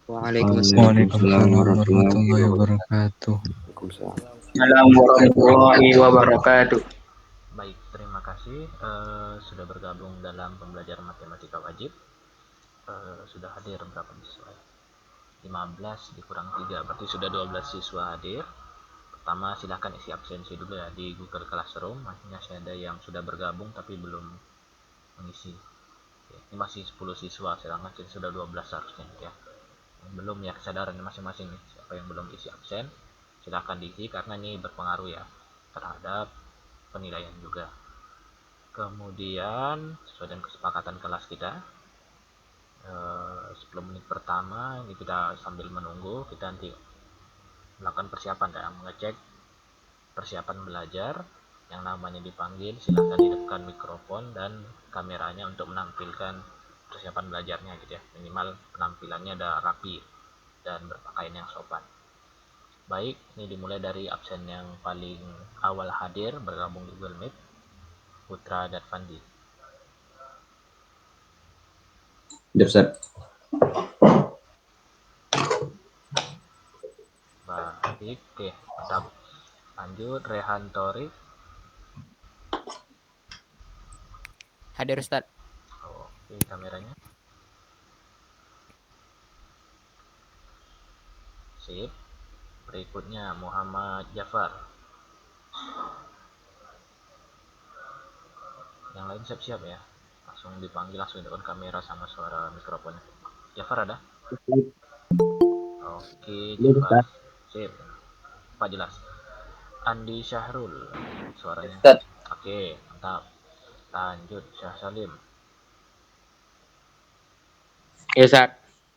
Waalaikumsalam. Waalaikumsalam warahmatullahi wabarakatuh. Assalamualaikum warahmatullahi wabarakatuh. Baik, terima kasih sudah bergabung dalam pembelajaran matematika wajib. Sudah hadir berapa siswa? 15 dikurang 3, berarti sudah 12 siswa hadir. Pertama, silahkan isi absensi dulu ya di Google Classroom. Masih ada yang sudah bergabung tapi belum mengisi. Ini masih 10 siswa, sedangkan sudah 12 harusnya ya. Belum ya, kesadaran masing-masing nih. Siapa yang belum isi absen, silahkan diisi karena ini berpengaruh ya terhadap penilaian juga. Kemudian sesuai dengan kesepakatan kelas kita, 10 menit pertama ini kita sambil menunggu, kita nanti melakukan persiapan ya, mengecek persiapan belajar. Yang namanya dipanggil silahkan hidupkan mikrofon dan kameranya untuk menampilkan persiapan belajarnya gitu ya, minimal penampilannya ada rapi dan berpakaian yang sopan. Baik, ini dimulai dari absen yang paling awal hadir bergabung di Google Meet, Putra dan Fandi. Ustaz. Baik, oke, mantap. Lanjut, Rehan Torik. Hadir Ustaz. Oke, kameranya. Sip. Berikutnya Muhammad Jafar. Yang lain siap-siap ya. Langsung dipanggil, langsung depan kamera sama suara mikrofonnya. Jafar ada? Oke, Jafar. Sip. Pak jelas. Andi Syahrul suaranya. Oke, mantap. Lanjut, Syah Salim. Ya, Ustaz.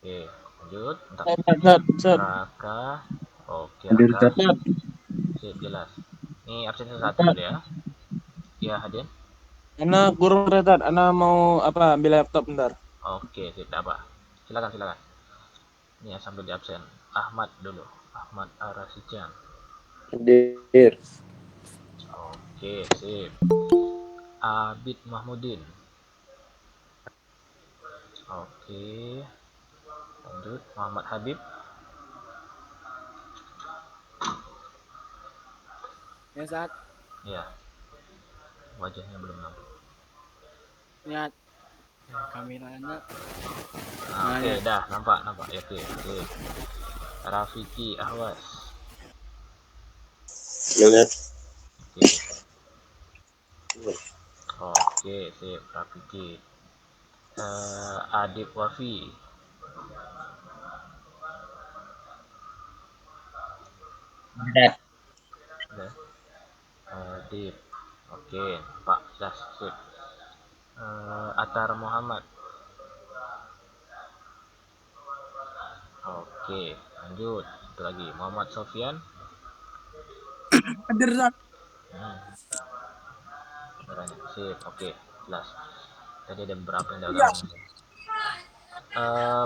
Oke, lanjut. Mantap. Ustaz. Raka. Oke, Raka. Sip, jelas. Ini absen satu dulu ya. Ya, hadir. Ana guru Ustaz, ana mau ambil laptop bentar. Oke, sip, apa? Silakan. Ini ya, sambil di absen. Ahmad dulu. Ahmad Arasijan. Hadir. Oke, sip. Abid Mahmudin. Oke. Lanjut, Muhammad Habib. Ya, Ustaz. Ya. Wajahnya belum nampak. Lihat kameranya. Oke, dah nampak. Ya, oke. Rafiki Ahwas. Lihat. Oke, sip, Rafiki. Adib Wafi. Udah. Adib. Oke, Pak, dah sip. Atar Muhammad. Oke, lanjut. Satu lagi, Muhammad Sofyan. Hadir Ustaz. Sip, oke, jelas. Tadi ada beberapa yang gabung.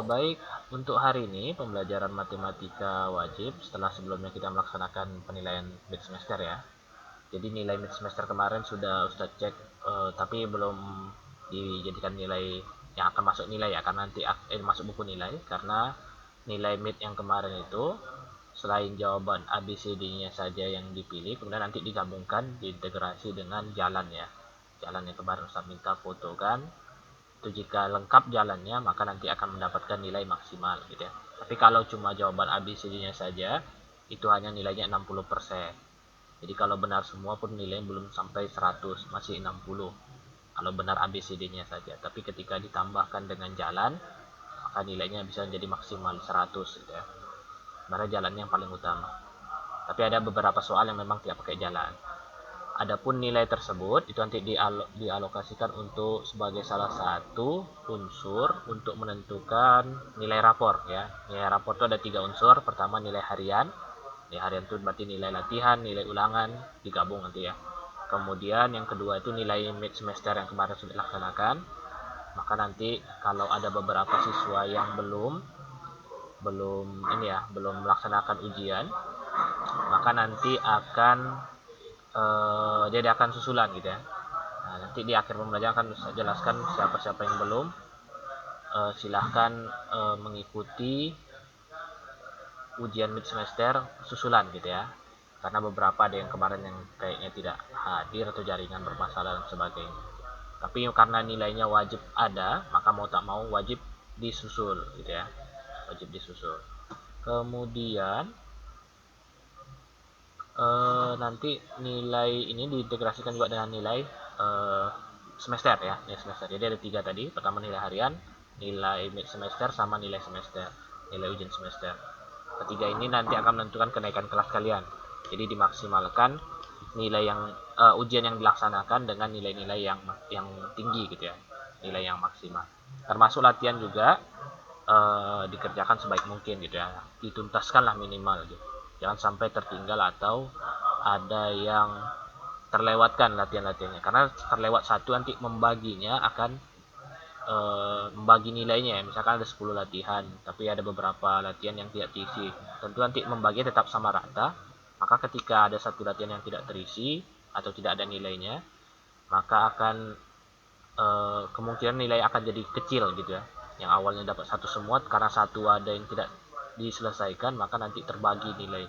Baik, untuk hari ini pembelajaran matematika wajib setelah sebelumnya kita melaksanakan penilaian mid semester ya. Jadi nilai mid semester kemarin sudah Ustadz cek, tapi belum dijadikan nilai yang akan masuk nilai ya, karena nanti masuk buku nilai, karena nilai mid yang kemarin itu selain jawaban ABCD-nya saja yang dipilih, kemudian nanti digabungkan, diintegrasi dengan jalan ya. Jalan yang kemarin Ustadz minta fotokan. Itu jika lengkap jalannya maka nanti akan mendapatkan nilai maksimal gitu ya. Tapi kalau cuma jawaban ABCD-nya saja itu hanya nilainya 60%. Jadi kalau benar semua pun nilainya belum sampai 100, masih 60 kalau benar ABCD-nya saja. Tapi ketika ditambahkan dengan jalan maka nilainya bisa menjadi maksimal 100 gitu ya. Karena jalannya yang paling utama. Tapi ada beberapa soal yang memang tidak pakai jalan. Adapun nilai tersebut itu nanti dialokasikan untuk sebagai salah satu unsur untuk menentukan nilai rapor ya. Nilai rapor itu ada 3 unsur. Pertama nilai harian. Nilai harian itu berarti nilai latihan, nilai ulangan digabung nanti ya. Kemudian yang kedua itu nilai mid semester yang kemarin sudah dilaksanakan. Maka nanti kalau ada beberapa siswa yang belum melaksanakan ujian, maka nanti akan jadi akan susulan gitu ya. Nah, nanti di akhir pembelajaran akan jelaskan siapa-siapa yang belum, silahkan mengikuti ujian mid semester susulan gitu ya, karena beberapa ada yang kemarin yang kayaknya tidak hadir atau jaringan bermasalah dan sebagainya. Tapi karena nilainya wajib ada, maka mau tak mau wajib disusul gitu ya, wajib disusul. Kemudian nanti nilai ini diintegrasikan juga dengan nilai semester ya, nilai semester. Jadi ada 3 tadi, pertama nilai harian, nilai mid semester, sama nilai semester, nilai ujian semester. Ketiga ini nanti akan menentukan kenaikan kelas kalian. Jadi dimaksimalkan nilai yang ujian yang dilaksanakan dengan nilai-nilai yang tinggi gitu ya, nilai yang maksimal. Termasuk latihan juga dikerjakan sebaik mungkin gitu ya, dituntaskanlah minimal gitu. Jangan sampai tertinggal atau ada yang terlewatkan latihan-latihannya, karena terlewat satu nanti membaginya akan membagi nilainya ya. Misalkan ada 10 latihan tapi ada beberapa latihan yang tidak terisi, tentu nanti membagi tetap sama rata. Maka ketika ada satu latihan yang tidak terisi atau tidak ada nilainya, maka akan kemungkinan nilai akan jadi kecil gitu ya. Yang awalnya dapat satu semua, karena satu ada yang tidak diselesaikan, maka nanti terbagi nilai,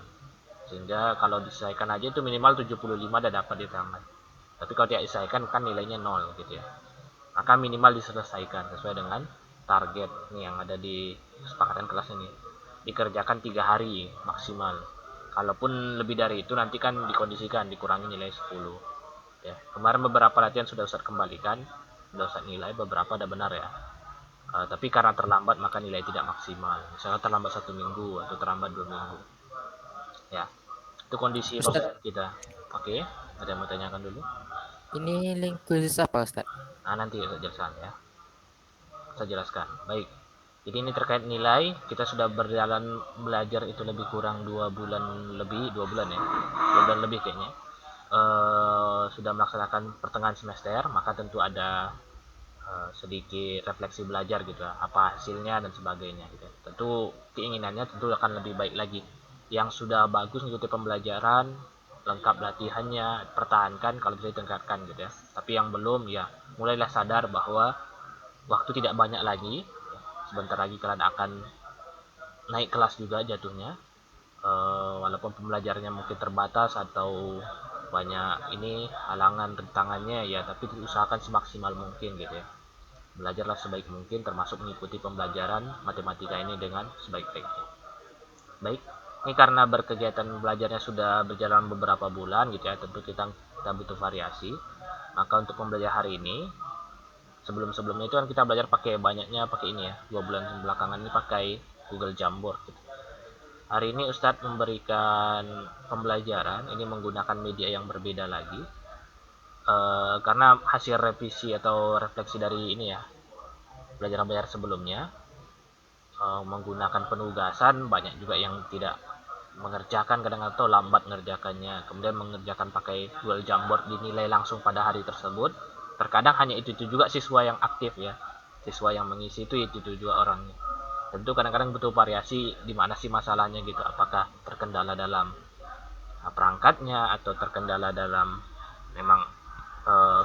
sehingga kalau diselesaikan aja itu minimal 75 udah dapat di tangan. Tapi kalau tidak diselesaikan kan nilainya 0 gitu ya. Maka minimal diselesaikan sesuai dengan target nih yang ada di kesepakatan kelas ini. Dikerjakan 3 hari maksimal. Kalaupun lebih dari itu nanti kan dikondisikan, dikurangi nilai 10 ya. Kemarin beberapa latihan sudah Ustaz kembalikan, sudah Ustaz nilai, beberapa ada benar ya. Tapi karena terlambat maka nilai tidak maksimal. Misalnya terlambat 1 minggu atau terlambat 2 minggu ya. Itu kondisi Ustaz, kita. Oke, ada yang mau tanyakan dulu? ini link khusus apa Ustaz? Nah, nanti Ustaz jelaskan ya. Saya jelaskan. Baik. Jadi ini terkait nilai, kita sudah berjalan belajar itu lebih kurang 2 bulan lebih, 2 bulan ya. 2 bulan lebih kayaknya. Sudah melaksanakan pertengahan semester, maka tentu ada sedikit refleksi belajar gitu ya, apa hasilnya dan sebagainya gitu. Tentu keinginannya tentu akan lebih baik lagi. Yang sudah bagus mengikuti pembelajaran, lengkap latihannya, pertahankan, kalau bisa ditingkatkan gitu ya. Tapi yang belum ya mulailah sadar bahwa waktu tidak banyak lagi. Sebentar lagi kalian akan naik kelas juga jatuhnya. Walaupun pembelajarannya mungkin terbatas atau banyak ini halangan rintangannya ya, tapi diusahakan semaksimal mungkin gitu ya. Belajarlah sebaik mungkin, termasuk mengikuti pembelajaran matematika ini dengan sebaik-baiknya. Baik, ini karena berkegiatan belajarnya sudah berjalan beberapa bulan gitu ya, tentu kita butuh variasi. Maka untuk pembelajaran hari ini, sebelum-sebelumnya itu kan kita belajar pakai ini ya, 2 bulan belakangan ini pakai Google Jamboard gitu. Hari ini Ustadz memberikan pembelajaran ini menggunakan media yang berbeda lagi, karena hasil revisi atau refleksi dari ini ya, belajar sebelumnya, menggunakan penugasan, banyak juga yang tidak mengerjakan kadang atau lambat mengerjakannya, kemudian mengerjakan pakai Google Jamboard dinilai langsung pada hari tersebut. Terkadang hanya itu juga siswa yang aktif ya, siswa yang mengisi itu juga orangnya. Tentu kadang-kadang butuh variasi, di mana sih masalahnya gitu, apakah terkendala dalam perangkatnya atau terkendala dalam memang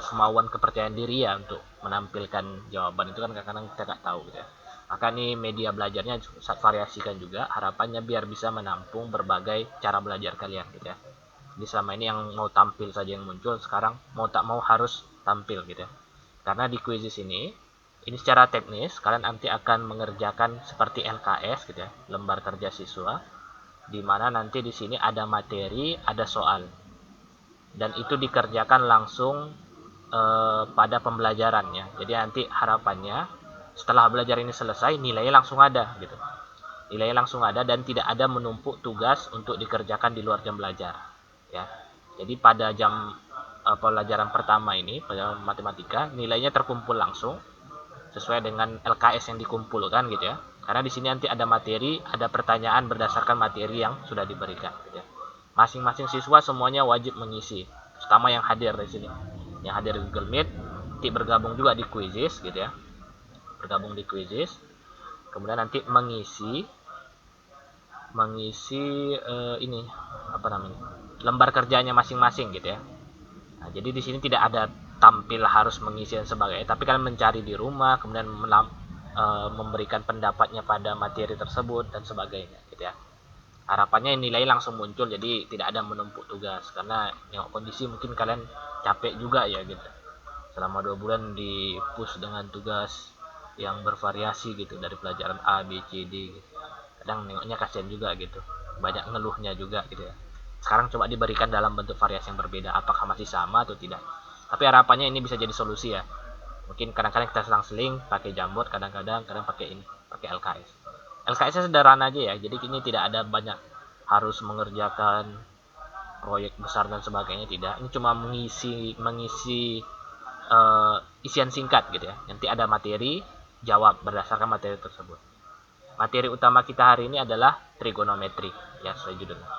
kemauan kepercayaan diri ya untuk menampilkan jawaban, itu kan kadang-kadang kita nggak tahu gitu ya. Maka nih media belajarnya saat variasikan juga, harapannya biar bisa menampung berbagai cara belajar kalian gitu ya. Jadi selama ini yang mau tampil saja yang muncul, sekarang mau tak mau harus tampil gitu ya. Karena di quizzes ini secara teknis kalian nanti akan mengerjakan seperti LKS gitu ya, lembar kerja siswa, di mana nanti di sini ada materi, ada soal, dan itu dikerjakan langsung pada pembelajarannya. Jadi nanti harapannya setelah belajar ini selesai, nilainya langsung ada gitu, nilainya langsung ada dan tidak ada menumpuk tugas untuk dikerjakan di luar jam belajar ya. Jadi pada jam pelajaran pertama ini, pelajaran matematika, nilainya terkumpul langsung sesuai dengan LKS yang dikumpulkan gitu ya. Karena di sini nanti ada materi, ada pertanyaan berdasarkan materi yang sudah diberikan gitu ya. Masing-masing siswa semuanya wajib mengisi, terutama yang hadir di sini, yang hadir di Google Meet, nanti bergabung juga di quizzes gitu ya, bergabung di quizzes, kemudian nanti mengisi ini apa namanya, lembar kerjanya masing-masing gitu ya. Nah, jadi di sini tidak ada tampil harus mengisi dan sebagainya, tapi kalian mencari di rumah, kemudian memberikan pendapatnya pada materi tersebut dan sebagainya gitu ya. Harapannya nilai langsung muncul, jadi tidak ada menumpuk tugas, karena nengok kondisi mungkin kalian capek juga ya gitu. Selama 2 bulan di push dengan tugas yang bervariasi gitu, dari pelajaran A, B, C, D gitu. Kadang nengoknya kasihan juga gitu, banyak ngeluhnya juga gitu ya. Sekarang coba diberikan dalam bentuk variasi yang berbeda, apakah masih sama atau tidak. Tapi harapannya ini bisa jadi solusi ya. Mungkin kadang-kadang kita selang-seling pakai Jamboard, kadang-kadang pakai ini, pakai LKS. LKS-nya sederhana aja ya, jadi ini tidak ada banyak harus mengerjakan proyek besar dan sebagainya, tidak. Ini cuma mengisi isian singkat gitu ya. Nanti ada materi, jawab berdasarkan materi tersebut. Materi utama kita hari ini adalah trigonometri ya, sesuai judulnya.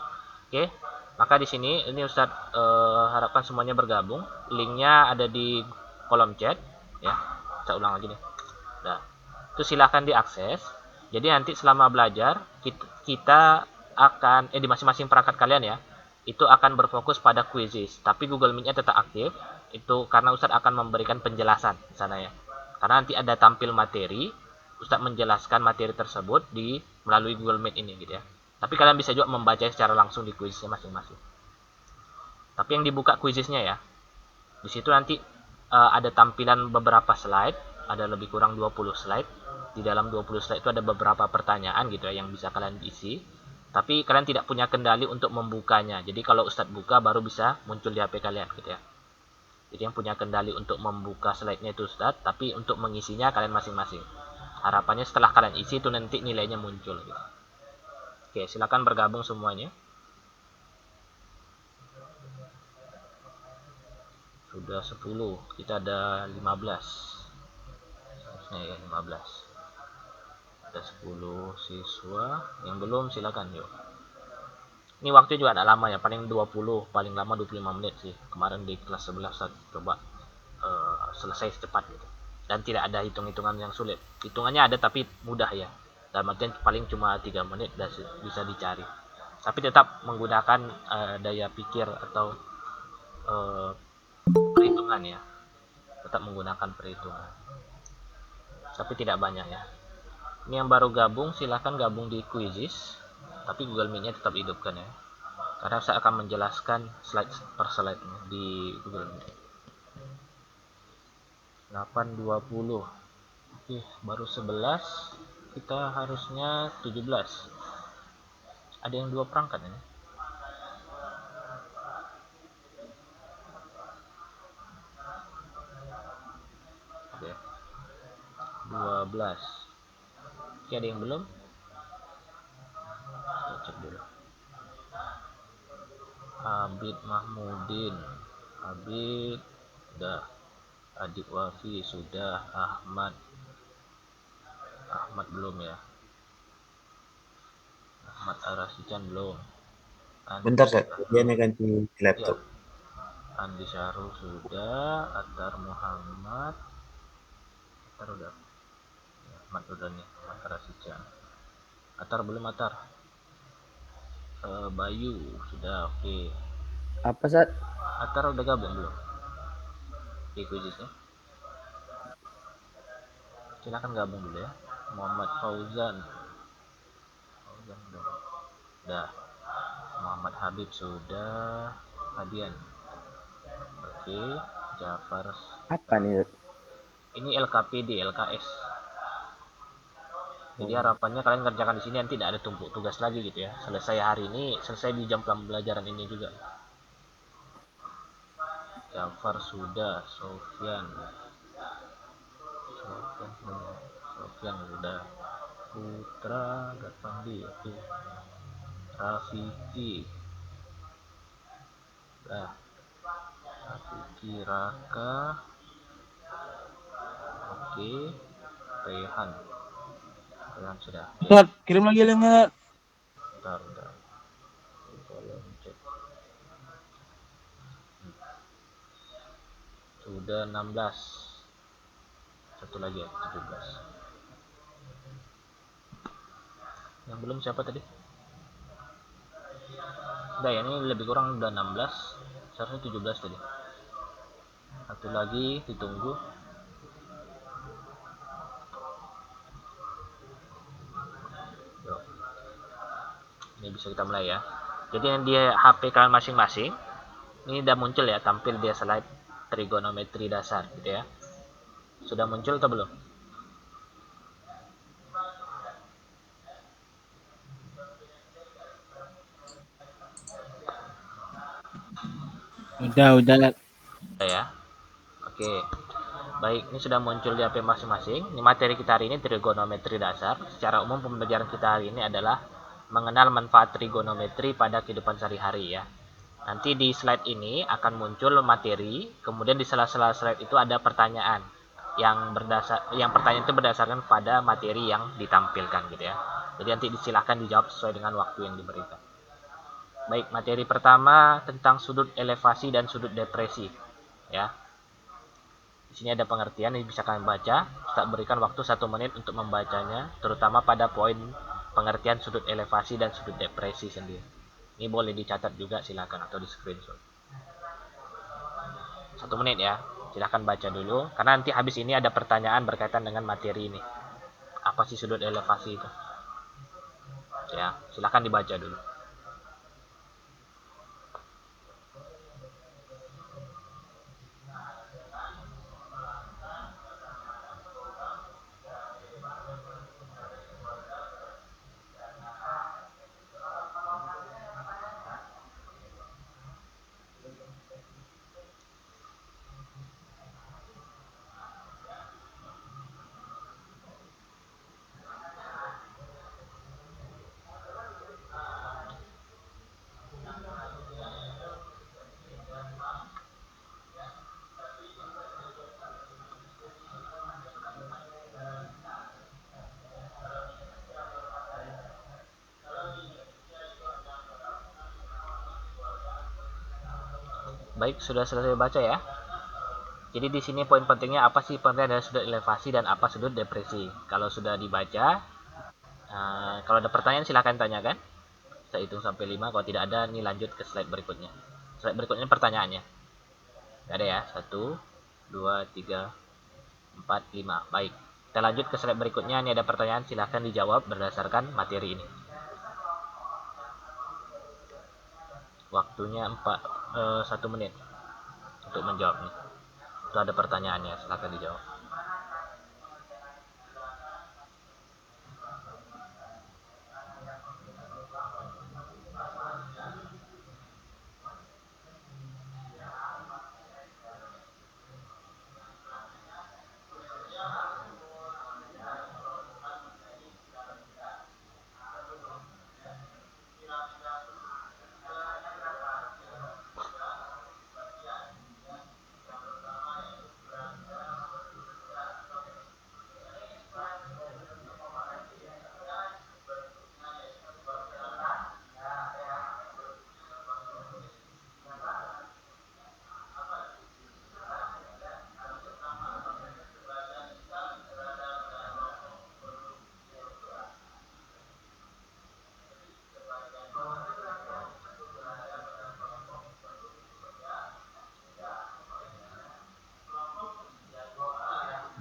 Oke, maka di sini ini Ustadz harapkan semuanya bergabung. Linknya ada di kolom chat ya. Saya ulang lagi nih. Nah, itu silahkan diakses. Jadi nanti selama belajar kita akan di masing-masing perangkat kalian ya, itu akan berfokus pada quizzes. Tapi Google Meet-nya tetap aktif. Itu karena Ustadz akan memberikan penjelasan di sana ya. Karena nanti ada tampil materi, Ustadz menjelaskan materi tersebut melalui Google Meet ini gitu ya. Tapi kalian bisa juga membaca secara langsung di quiznya masing-masing. Tapi yang dibuka quiznya ya, di situ nanti ada tampilan beberapa slide, ada lebih kurang 20 slide. Di dalam 20 slide itu ada beberapa pertanyaan gitu ya yang bisa kalian isi. Tapi kalian tidak punya kendali untuk membukanya. Jadi kalau Ustadz buka baru bisa muncul di HP kalian gitu ya. Jadi yang punya kendali untuk membuka slide-nya itu Ustadz, tapi untuk mengisinya kalian masing-masing. Harapannya setelah kalian isi itu nanti nilainya muncul gitu. Oke, silakan bergabung semuanya. Sudah 10, kita ada 15. Harusnya ya 15. Ada 10 siswa, yang belum silakan yuk. Ini waktu juga tidak lama ya, paling 20, paling lama 25 menit sih. Kemarin di kelas 11 saya coba selesai secepat gitu. Dan tidak ada hitung-hitungan yang sulit. Hitungannya ada tapi mudah ya. Dalam artian paling cuma 3 menit dan bisa dicari. Tapi tetap menggunakan daya pikir atau perhitungan ya. Tetap menggunakan perhitungan. Tapi tidak banyak ya. Ini yang baru gabung silahkan gabung di quizzes, tapi Google Meet-nya tetap hidupkan ya, karena saya akan menjelaskan slide per slide di Google Meet. 8.20. Oke, baru 11, kita harusnya 17. Ada yang 2 perangkat ini. Oke, 12. Oke, ada yang belum? Kita cek dulu. Abid Mahmudin, Abid sudah, Adik Wafi sudah, Ahmad belum ya, Ahmad Arasican belum. Bentar, Set. Dia nih ganti laptop. Ya. Andi Syahrul sudah, Atar Muhammad, Atar udah, ya, Ahmad udah nih, Ahmad Arasican. Atar belum, Atar. Bayu sudah, oke. Apa, Sat? Atar udah gabung belum di quiznya? Silakan gabung dulu ya. Muhammad Fauzan udah. Muhammad Habib sudah. Hadian, oke. Jafar, Apa nih? ini LKPD, LKS. Jadi harapannya kalian kerjakan di sini, nanti tidak ada tumpuk tugas lagi gitu ya. Selesai hari ini, selesai di jam pembelajaran ini juga. Jafar sudah, Sofyan sudah, Putra Gatpandi, oke. Rafiki udah, Rafiki Raka, oke. Rehan sudah. Ustaz, kirim lagi linknya. Bentar. Tolong cek. Sudah 16. Satu lagi ya, 17. Yang belum siapa tadi? Udah ya, ini lebih kurang udah 16. Seharusnya 17 tadi. Satu lagi ditunggu. Yo. Ini bisa kita mulai ya. Jadi yang di HP kalian masing-masing ini udah muncul ya, tampil dia slide trigonometri dasar gitu ya. Sudah muncul atau belum? Udah Lat. Ya. Oke. Baik, ini sudah muncul di HP masing-masing. Ini materi kita hari ini trigonometri dasar. Secara umum pembelajaran kita hari ini adalah mengenal manfaat trigonometri pada kehidupan sehari-hari ya. Nanti di slide ini akan muncul materi, kemudian di sela-sela slide itu ada pertanyaan yang pertanyaan itu berdasarkan pada materi yang ditampilkan gitu ya. Jadi nanti silakan dijawab sesuai dengan waktu yang diberikan. Baik, materi pertama tentang sudut elevasi dan sudut depresi ya. Di sini ada pengertian yang bisa kalian baca. Ustaz berikan waktu 1 menit untuk membacanya, terutama pada poin pengertian sudut elevasi dan sudut depresi sendiri. Ini boleh dicatat juga silakan atau di screenshot. 1 menit ya. Silakan baca dulu karena nanti habis ini ada pertanyaan berkaitan dengan materi ini. Apa sih sudut elevasi itu? Ya, silakan dibaca dulu. Baik, sudah selesai baca ya. Jadi di sini poin pentingnya apa sih pentingnya dari sudut elevasi dan apa sudut depresi. Kalau sudah dibaca, kalau ada pertanyaan silahkan tanyakan. Saya hitung sampai 5. Kalau tidak ada, ini lanjut ke slide berikutnya. Slide berikutnya pertanyaannya. Ada ya, 1, 2, 3, 4, 5. Baik, kita lanjut ke slide berikutnya. Ini ada pertanyaan, silahkan dijawab berdasarkan materi ini. Waktunya 1 menit untuk menjawabnya. Itu ada pertanyaannya, silahkan dijawab.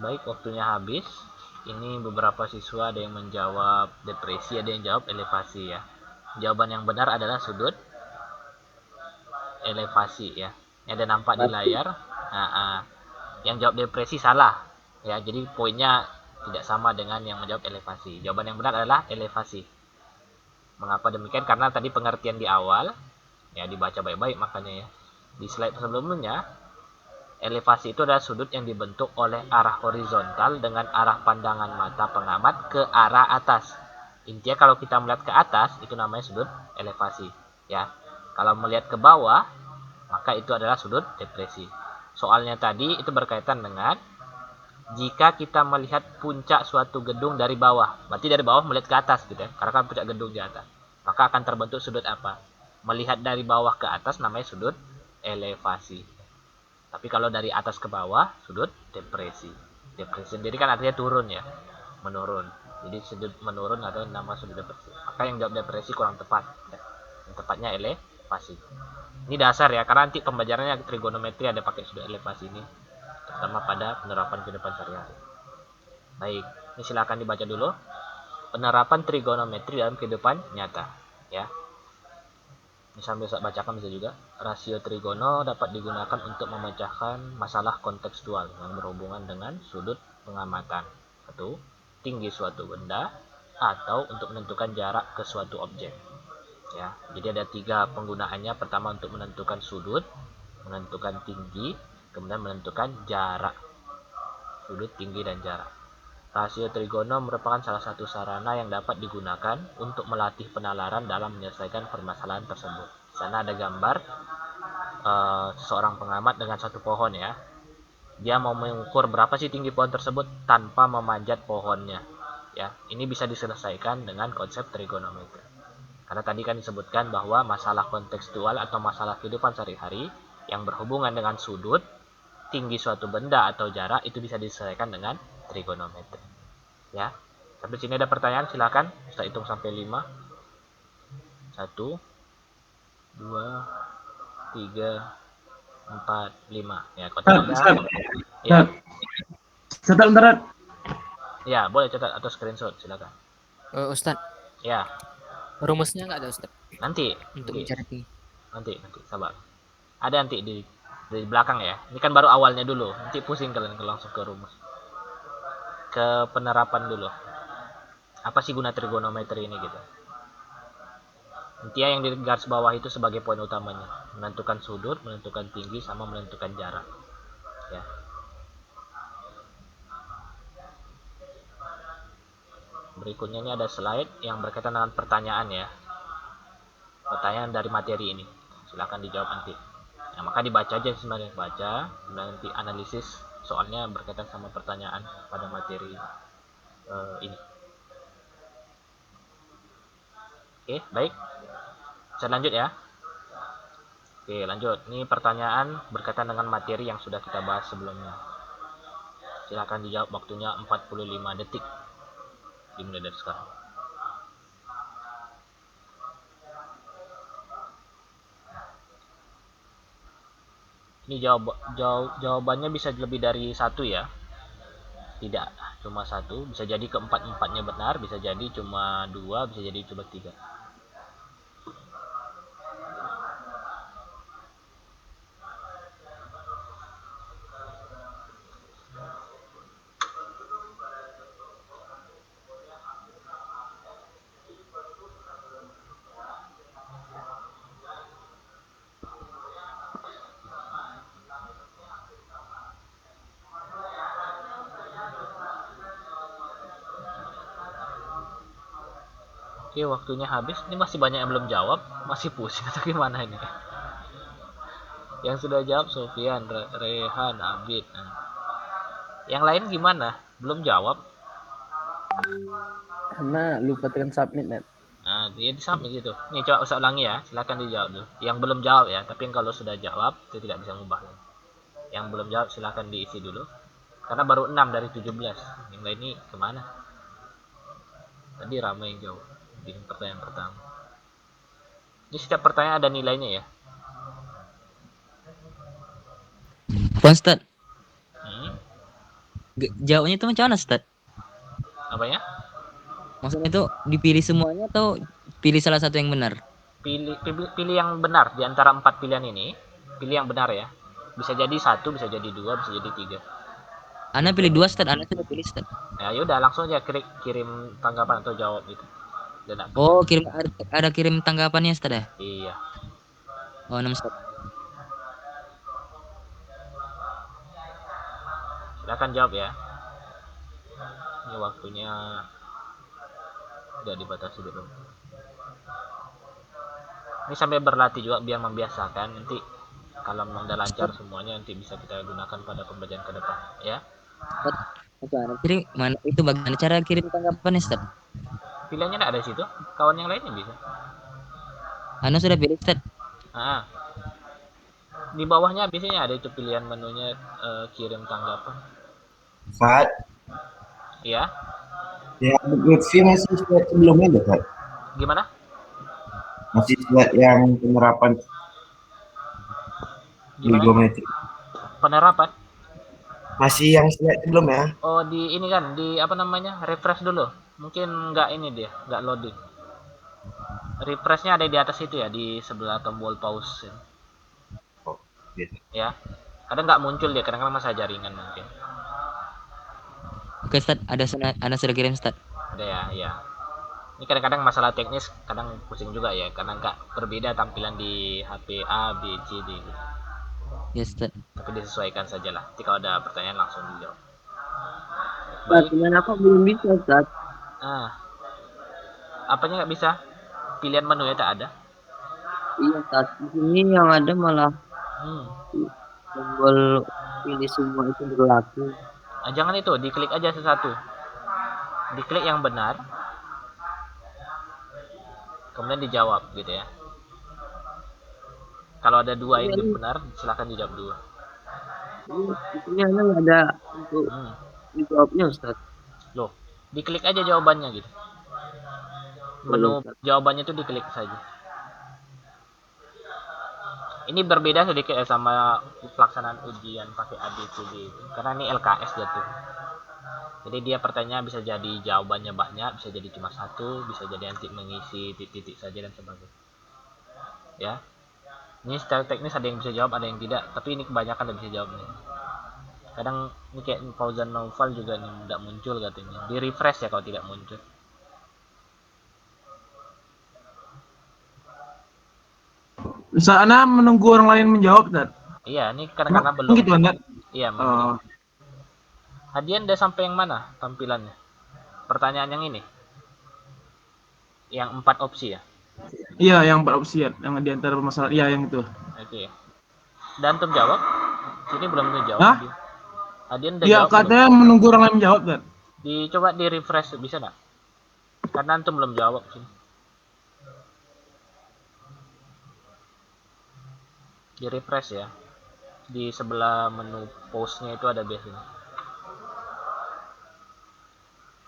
Baik, waktunya habis. Ini beberapa siswa ada yang menjawab depresi, ada yang jawab elevasi ya. Jawaban yang benar adalah sudut elevasi ya. Ini ada nampak di layar. Yang jawab depresi salah ya. Jadi poinnya tidak sama dengan yang menjawab elevasi. Jawaban yang benar adalah elevasi. Mengapa demikian? Karena tadi pengertian di awal ya, dibaca baik-baik makanya ya. Di slide sebelumnya, elevasi itu adalah sudut yang dibentuk oleh arah horizontal dengan arah pandangan mata pengamat ke arah atas. Intinya kalau kita melihat ke atas itu namanya sudut elevasi ya. Kalau melihat ke bawah maka itu adalah sudut depresi. Soalnya tadi itu berkaitan dengan jika kita melihat puncak suatu gedung dari bawah, berarti dari bawah melihat ke atas gitu ya. Karena kan puncak gedung di atas. Maka akan terbentuk sudut apa? Melihat dari bawah ke atas namanya sudut elevasi. Tapi kalau dari atas ke bawah, sudut depresi. Depresi sendiri kan artinya turun ya, menurun. Jadi sudut menurun atau nama sudut depresi. Maka yang jawab depresi kurang tepat. Yang tepatnya elevasi. Ini dasar ya, karena nanti pembelajarannya trigonometri ada pakai sudut elevasi ini, terutama pada penerapan kehidupan sehari-hari. Baik, ini silakan dibaca dulu. Penerapan trigonometri dalam kehidupan nyata. ya. Ini sambil saya bacakan bisa juga. Rasio trigono dapat digunakan untuk memecahkan masalah kontekstual yang berhubungan dengan sudut pengamatan. 1. Tinggi suatu benda atau untuk menentukan jarak ke suatu objek. Ya, jadi ada 3 penggunaannya. Pertama untuk menentukan sudut, menentukan tinggi, kemudian menentukan jarak. Sudut, tinggi, dan jarak. Rasio trigono merupakan salah satu sarana yang dapat digunakan untuk melatih penalaran dalam menyelesaikan permasalahan tersebut. Di sana ada gambar seorang pengamat dengan satu pohon ya. Dia mau mengukur berapa sih tinggi pohon tersebut tanpa memanjat pohonnya. Ya, ini bisa diselesaikan dengan konsep trigonometri. Karena tadi kan disebutkan bahwa masalah kontekstual atau masalah kehidupan sehari-hari yang berhubungan dengan sudut, tinggi suatu benda atau jarak itu bisa diselesaikan dengan trigonometri. Ya. Sampai sini ada pertanyaan, silakan. Kita hitung sampai 5. 1 2 3 4 5. Ya, kalau tidak ada. Ya. Catat bentar. Ya, boleh catat atau screenshot, silakan. Ustaz, Ya, rumusnya nggak ada Ustaz nanti untuk Oke. mencari tinggi. nanti sabar. Ada nanti di belakang ya. Ini kan baru awalnya dulu. Nanti pusing kalian kalau langsung ke rumus. Ke penerapan dulu. Apa sih guna trigonometri ini gitu? Intinya yang di garis bawah itu sebagai poin utamanya. Menentukan sudut, menentukan tinggi, sama menentukan jarak. Ya. Berikutnya ini ada slide yang berkaitan dengan pertanyaan ya. Pertanyaan dari materi ini. Silahkan dijawab nanti. Ya, maka dibaca aja sebenarnya, baca, kemudian nanti analisis soalnya berkaitan sama pertanyaan pada materi ini. Oke, baik. Bisa lanjut ya. Oke, lanjut. Ini pertanyaan berkaitan dengan materi yang sudah kita bahas sebelumnya. Silakan dijawab, waktunya 45 detik. Dimulai dari sekarang. Ini jawabannya bisa lebih dari 1 ya. Tidak, cuma 1. Bisa jadi keempat-empatnya benar, bisa jadi cuma 2, bisa jadi cuma 3. Oke, waktunya habis. Ini masih banyak yang belum jawab. Masih pusing atau gimana ini? Yang sudah jawab Sofian, Rehan, Abid. Nah. Yang lain gimana? Belum jawab? Karena lupa tekan submit, Net. Nah, dia di submit gitu. Nih, coba usah ulangi ya. Silakan dijawab dulu. Yang belum jawab ya. Tapi kalau sudah jawab, itu tidak bisa mengubah. Yang belum jawab silakan diisi dulu. Karena baru 6 dari 17. Yang lain ini kemana? Tadi ramai yang jawab di pertanyaan pertama. Ini setiap pertanyaan ada nilainya ya. Ustaz, Hmm? jawabnya itu macam mana, Ustaz? Apanya? Maksudnya itu dipilih semuanya atau pilih salah satu yang benar? Pilih yang benar di antara 4 pilihan ini. Pilih yang benar ya. Bisa jadi 1, bisa jadi 2, bisa jadi 3. Ana pilih 2, Ustaz. Ana sudah pilih, Ustaz. Ya yaudah langsung aja kirim tanggapan atau jawab itu. Dan Oh, ada kirim tanggapannya, Ustaz ya? Iya. Oh, 6, Ustaz. Silakan jawab ya. Ini waktunya udah dibatasi dulu. Ini sampai berlatih juga biar membiasakan. Nanti kalau memang udah lancar semuanya nanti bisa kita gunakan pada pembelajaran ke depan ya. Kirim mana itu bagaimana cara kirim tanggapannya, Ustaz? Pilihannya ada di situ. Kawan yang lainnya bisa. Ana sudah pilih, Ustaz. Nah, di bawahnya biasanya ada itu pilihan menunya kirim tanggapan. Fat, Iya. ya Lutfi masih slide sebelumnya deh, Fat. Gimana? Masih slide yang penerapan Gimana? trigonometri. Penerapan. Masih yang slide sebelumnya. Oh, di ini kan di apa namanya? Refresh dulu. Mungkin nggak ini dia, nggak loading. Refreshnya ada di atas itu ya, di sebelah tombol pause. Oh, biasa. Ya. Kadang nggak muncul dia, kadang-kadang masalah jaringan mungkin. Oke, Ustaz, ada sudah kirim, Ustaz. Ada ya, ya. Ini kadang-kadang masalah teknis, kadang pusing juga ya, karena nggak berbeda tampilan di HP A, B, C, D. Gitu. Ya, Ustaz. Tapi disesuaikan saja lah. Nanti kalau ada pertanyaan langsung dijawab. Ustaz, Baik. kenapa belum bisa, Ustaz? Apanya nggak bisa? Pilihan menu ya tak ada. Iya, Ustaz. Di sini yang ada malah Hmm. tombol pilih semua itu berlaku. Jangan itu, diklik aja satu. Diklik yang benar. Kemudian dijawab gitu ya. Kalau ada dua yang benar, silahkan dijawab dua. Di sini ada nggak ada untuk dijawabnya, Ustaz. Loh, diklik aja jawabannya gitu. Menu jawabannya itu diklik saja. Ini berbeda sedikit ya sama pelaksanaan ujian pakai ABCD itu. Karena ini LKS jatuh. Jadi dia pertanyaan bisa jadi jawabannya banyak, bisa jadi cuma satu, bisa jadi nanti mengisi titik-titik saja dan sebagainya. Ya. Ini secara teknis ada yang bisa jawab, ada yang tidak, tapi ini kebanyakan tidak bisa jawab nih. Kadang ini kayak Fauzan Naufal juga nih tidak muncul katanya. Di refresh ya kalau tidak muncul. Sana menunggu orang lain menjawab, Ustaz. Iya, ini kadang-kadang belum. Gitu, Ustaz. Iya, Hadian udah sampai yang mana tampilannya? Pertanyaan yang ini? Yang 4 opsi ya? Iya, yang 4 opsi ya, yang di antara permasalahan. Iya, yang itu. Oke. Dan antum jawab? Sini belum dijawab. Hah? Hadian udah Iya, jawab. katanya belum? Menunggu orang lain menjawab, Ustaz. Dicoba di refresh bisa nggak? Karena antum belum jawab sini. Di refresh ya. Di sebelah menu post-nya itu ada biasanya.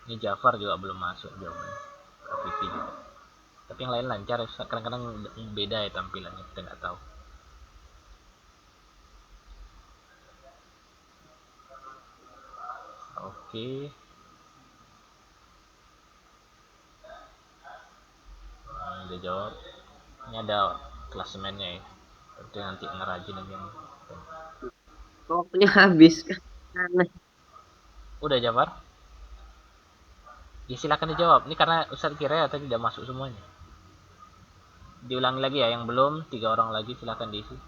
Ini Jafar juga belum masuk jawabannya. Vicky juga. Tapi yang lain lancar, kadang-kadang beda ya tampilannya, kita nggak tahu. Oke. Nah, udah jawab. Ini ada klasemennya ya. Berarti nanti ngerajin lagi yang. Waktunya habis kan. Aneh. Udah Jafar? Ya silakan dijawab. Ini karena Ustadz kira ya tadi tidak masuk semuanya. Diulangi lagi ya, yang belum 3 orang lagi silakan diisi.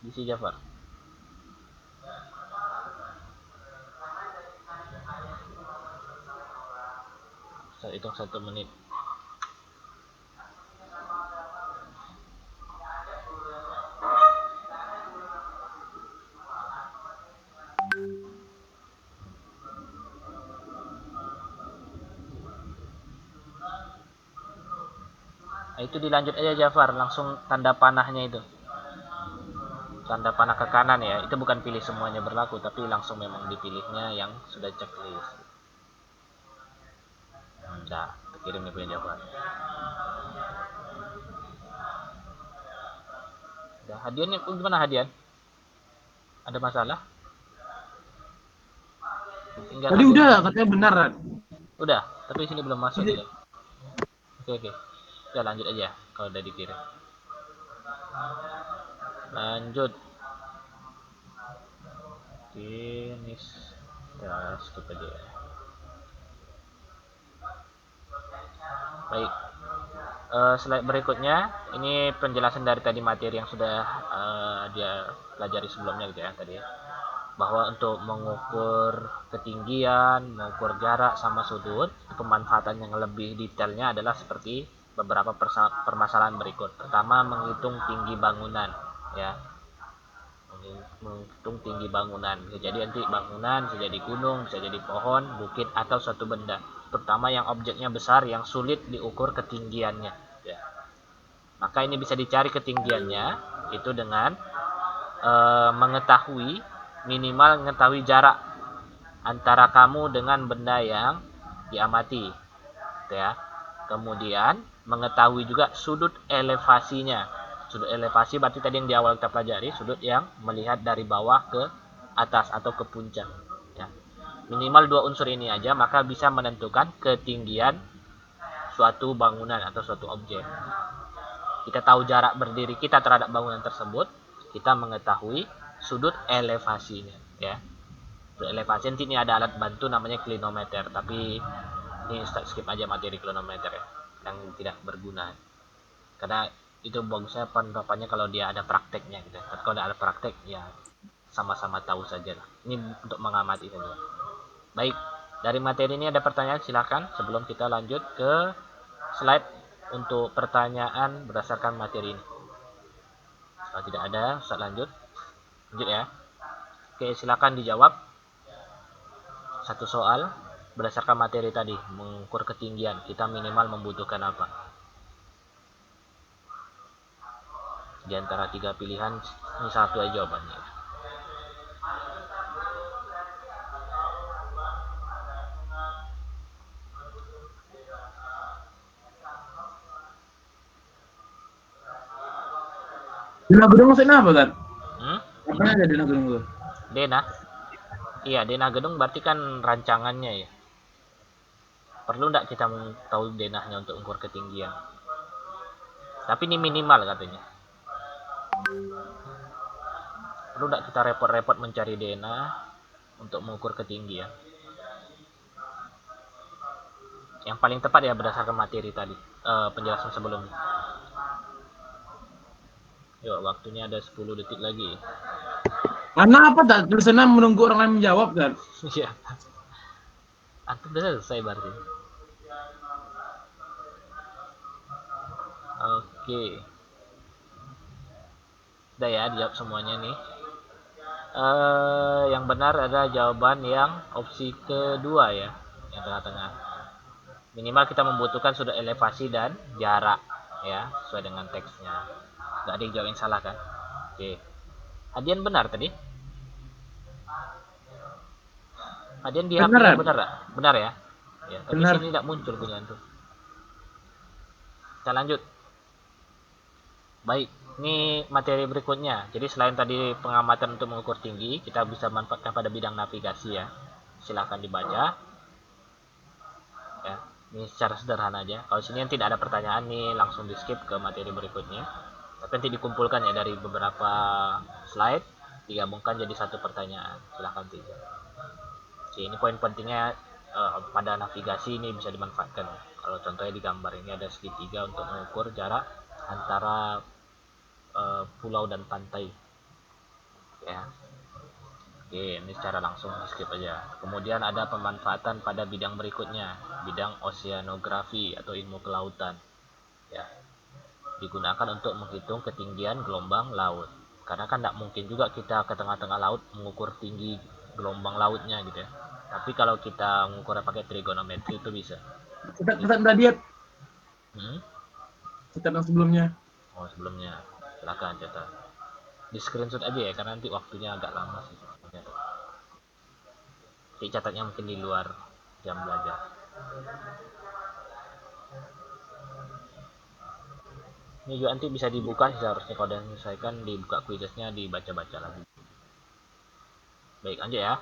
Diisi Jafar. Saya hitung 1 menit. Nah, itu dilanjut aja Jafar, langsung tanda panahnya itu. Tanda panah ke kanan ya, itu bukan pilih semuanya berlaku, tapi langsung memang dipilihnya yang sudah checklist. Udah, kirim nih punya Jafar. Udah, Hadian nih, gimana Hadian? Ada masalah? Tinggal tadi Hadian. Udah, katanya beneran. Udah, tapi sini belum masuk gitu. Oke. Udah lanjut aja kalau udah dikirim. Lanjut. Ini kita skip aja ya. Baik. Slide berikutnya ini penjelasan dari tadi materi yang sudah dia pelajari sebelumnya gitu ya tadi ya. Bahwa untuk mengukur ketinggian, mengukur jarak sama sudut, pemanfaatan yang lebih detailnya adalah seperti beberapa permasalahan berikut. Pertama, menghitung tinggi bangunan ya. Menghitung tinggi bangunan. Bisa jadi nanti bangunan, bisa jadi gunung, bisa jadi pohon, bukit atau suatu benda. Terutama yang objeknya besar yang sulit diukur ketinggiannya ya. Maka ini bisa dicari ketinggiannya itu dengan minimal mengetahui jarak antara kamu dengan benda yang diamati ya. Kemudian mengetahui juga sudut elevasinya. Sudut elevasi berarti tadi yang di awal kita pelajari, sudut yang melihat dari bawah ke atas atau ke puncak ya. Minimal 2 unsur ini aja maka bisa menentukan ketinggian suatu bangunan atau suatu objek. Kita tahu jarak berdiri kita terhadap bangunan tersebut, kita mengetahui sudut elevasinya, ya. Sudut elevasi nanti ini ada alat bantu namanya klinometer, tapi ini Ustaz skip aja materi klinometer ya, yang tidak berguna. Karena itu bagusnya penerapannya kalau dia ada prakteknya gitu. Tapi kalau tidak ada praktek ya sama-sama tahu saja lah. Ini untuk mengamati saja. Baik, dari materi ini ada pertanyaan silakan sebelum kita lanjut ke slide untuk pertanyaan berdasarkan materi ini. Kalau tidak ada, Ustaz lanjut ya. Oke, silakan dijawab. Satu soal berdasarkan materi tadi, mengukur ketinggian, kita minimal membutuhkan apa? Di antara 3 pilihan, ini satu aja jawabannya. Denah gedung maksudnya apa kan? Apa aja denah gedung itu? Denah? Iya, denah gedung berarti kan rancangannya ya. Perlu nggak kita tahu denahnya untuk ukur ketinggian? Tapi ini minimal katanya. Perlu nggak kita repot-repot mencari denah untuk mengukur ketinggian? Yang paling tepat ya berdasarkan materi tadi, penjelasan sebelumnya. Yuk, waktunya ada 10 detik lagi. Karena apa tak tulisannya menunggu orang lain menjawab kan? Iya. Antum udah selesai berarti. Oke. Udah ya, dijawab semuanya nih. Yang benar ada jawaban yang opsi kedua ya, yang tengah-tengah. Minimal kita membutuhkan sudut elevasi dan jarak ya, sesuai dengan teksnya. Nggak ada yang jawab yang salah kan? Oke. Hadian benar tadi? Hadian di HP benar nggak? Benar ya? Ya, tapi Benar. sini tidak muncul punya itu. Kita lanjut. Baik, ini materi berikutnya. Jadi selain tadi pengamatan untuk mengukur tinggi, kita bisa manfaatkan pada bidang navigasi ya. Silahkan dibaca. Ya, ini secara sederhana aja. Kalau sini yang tidak ada pertanyaan nih, langsung di skip ke materi berikutnya. Tapi nanti dikumpulkan ya dari beberapa slide, digabungkan jadi satu pertanyaan. Silahkan tiga. Oke, ini poin pentingnya pada navigasi ini bisa dimanfaatkan. Kalau contohnya di gambar ini ada segitiga untuk mengukur jarak antara pulau dan pantai. Ya. Oke, ini secara langsung di skip aja. Kemudian ada pemanfaatan pada bidang berikutnya, bidang oceanografi atau ilmu kelautan. Ya. Digunakan untuk menghitung ketinggian gelombang laut. Karena kan tidak mungkin juga kita ke tengah-tengah laut mengukur tinggi gelombang lautnya gitu ya. Tapi kalau kita mengukurnya pakai trigonometri itu bisa. Ustaz tadi ya. Ustaz yang sebelumnya. Oh, sebelumnya. Silakan catat. Di screenshot aja ya, karena nanti waktunya agak lama sih. Jadi catatnya mungkin di luar jam belajar. Ini juga nanti bisa dibuka seharusnya kalau udah selesaikan, dibuka quiznya, dibaca-baca lagi. Baik, lanjut ya.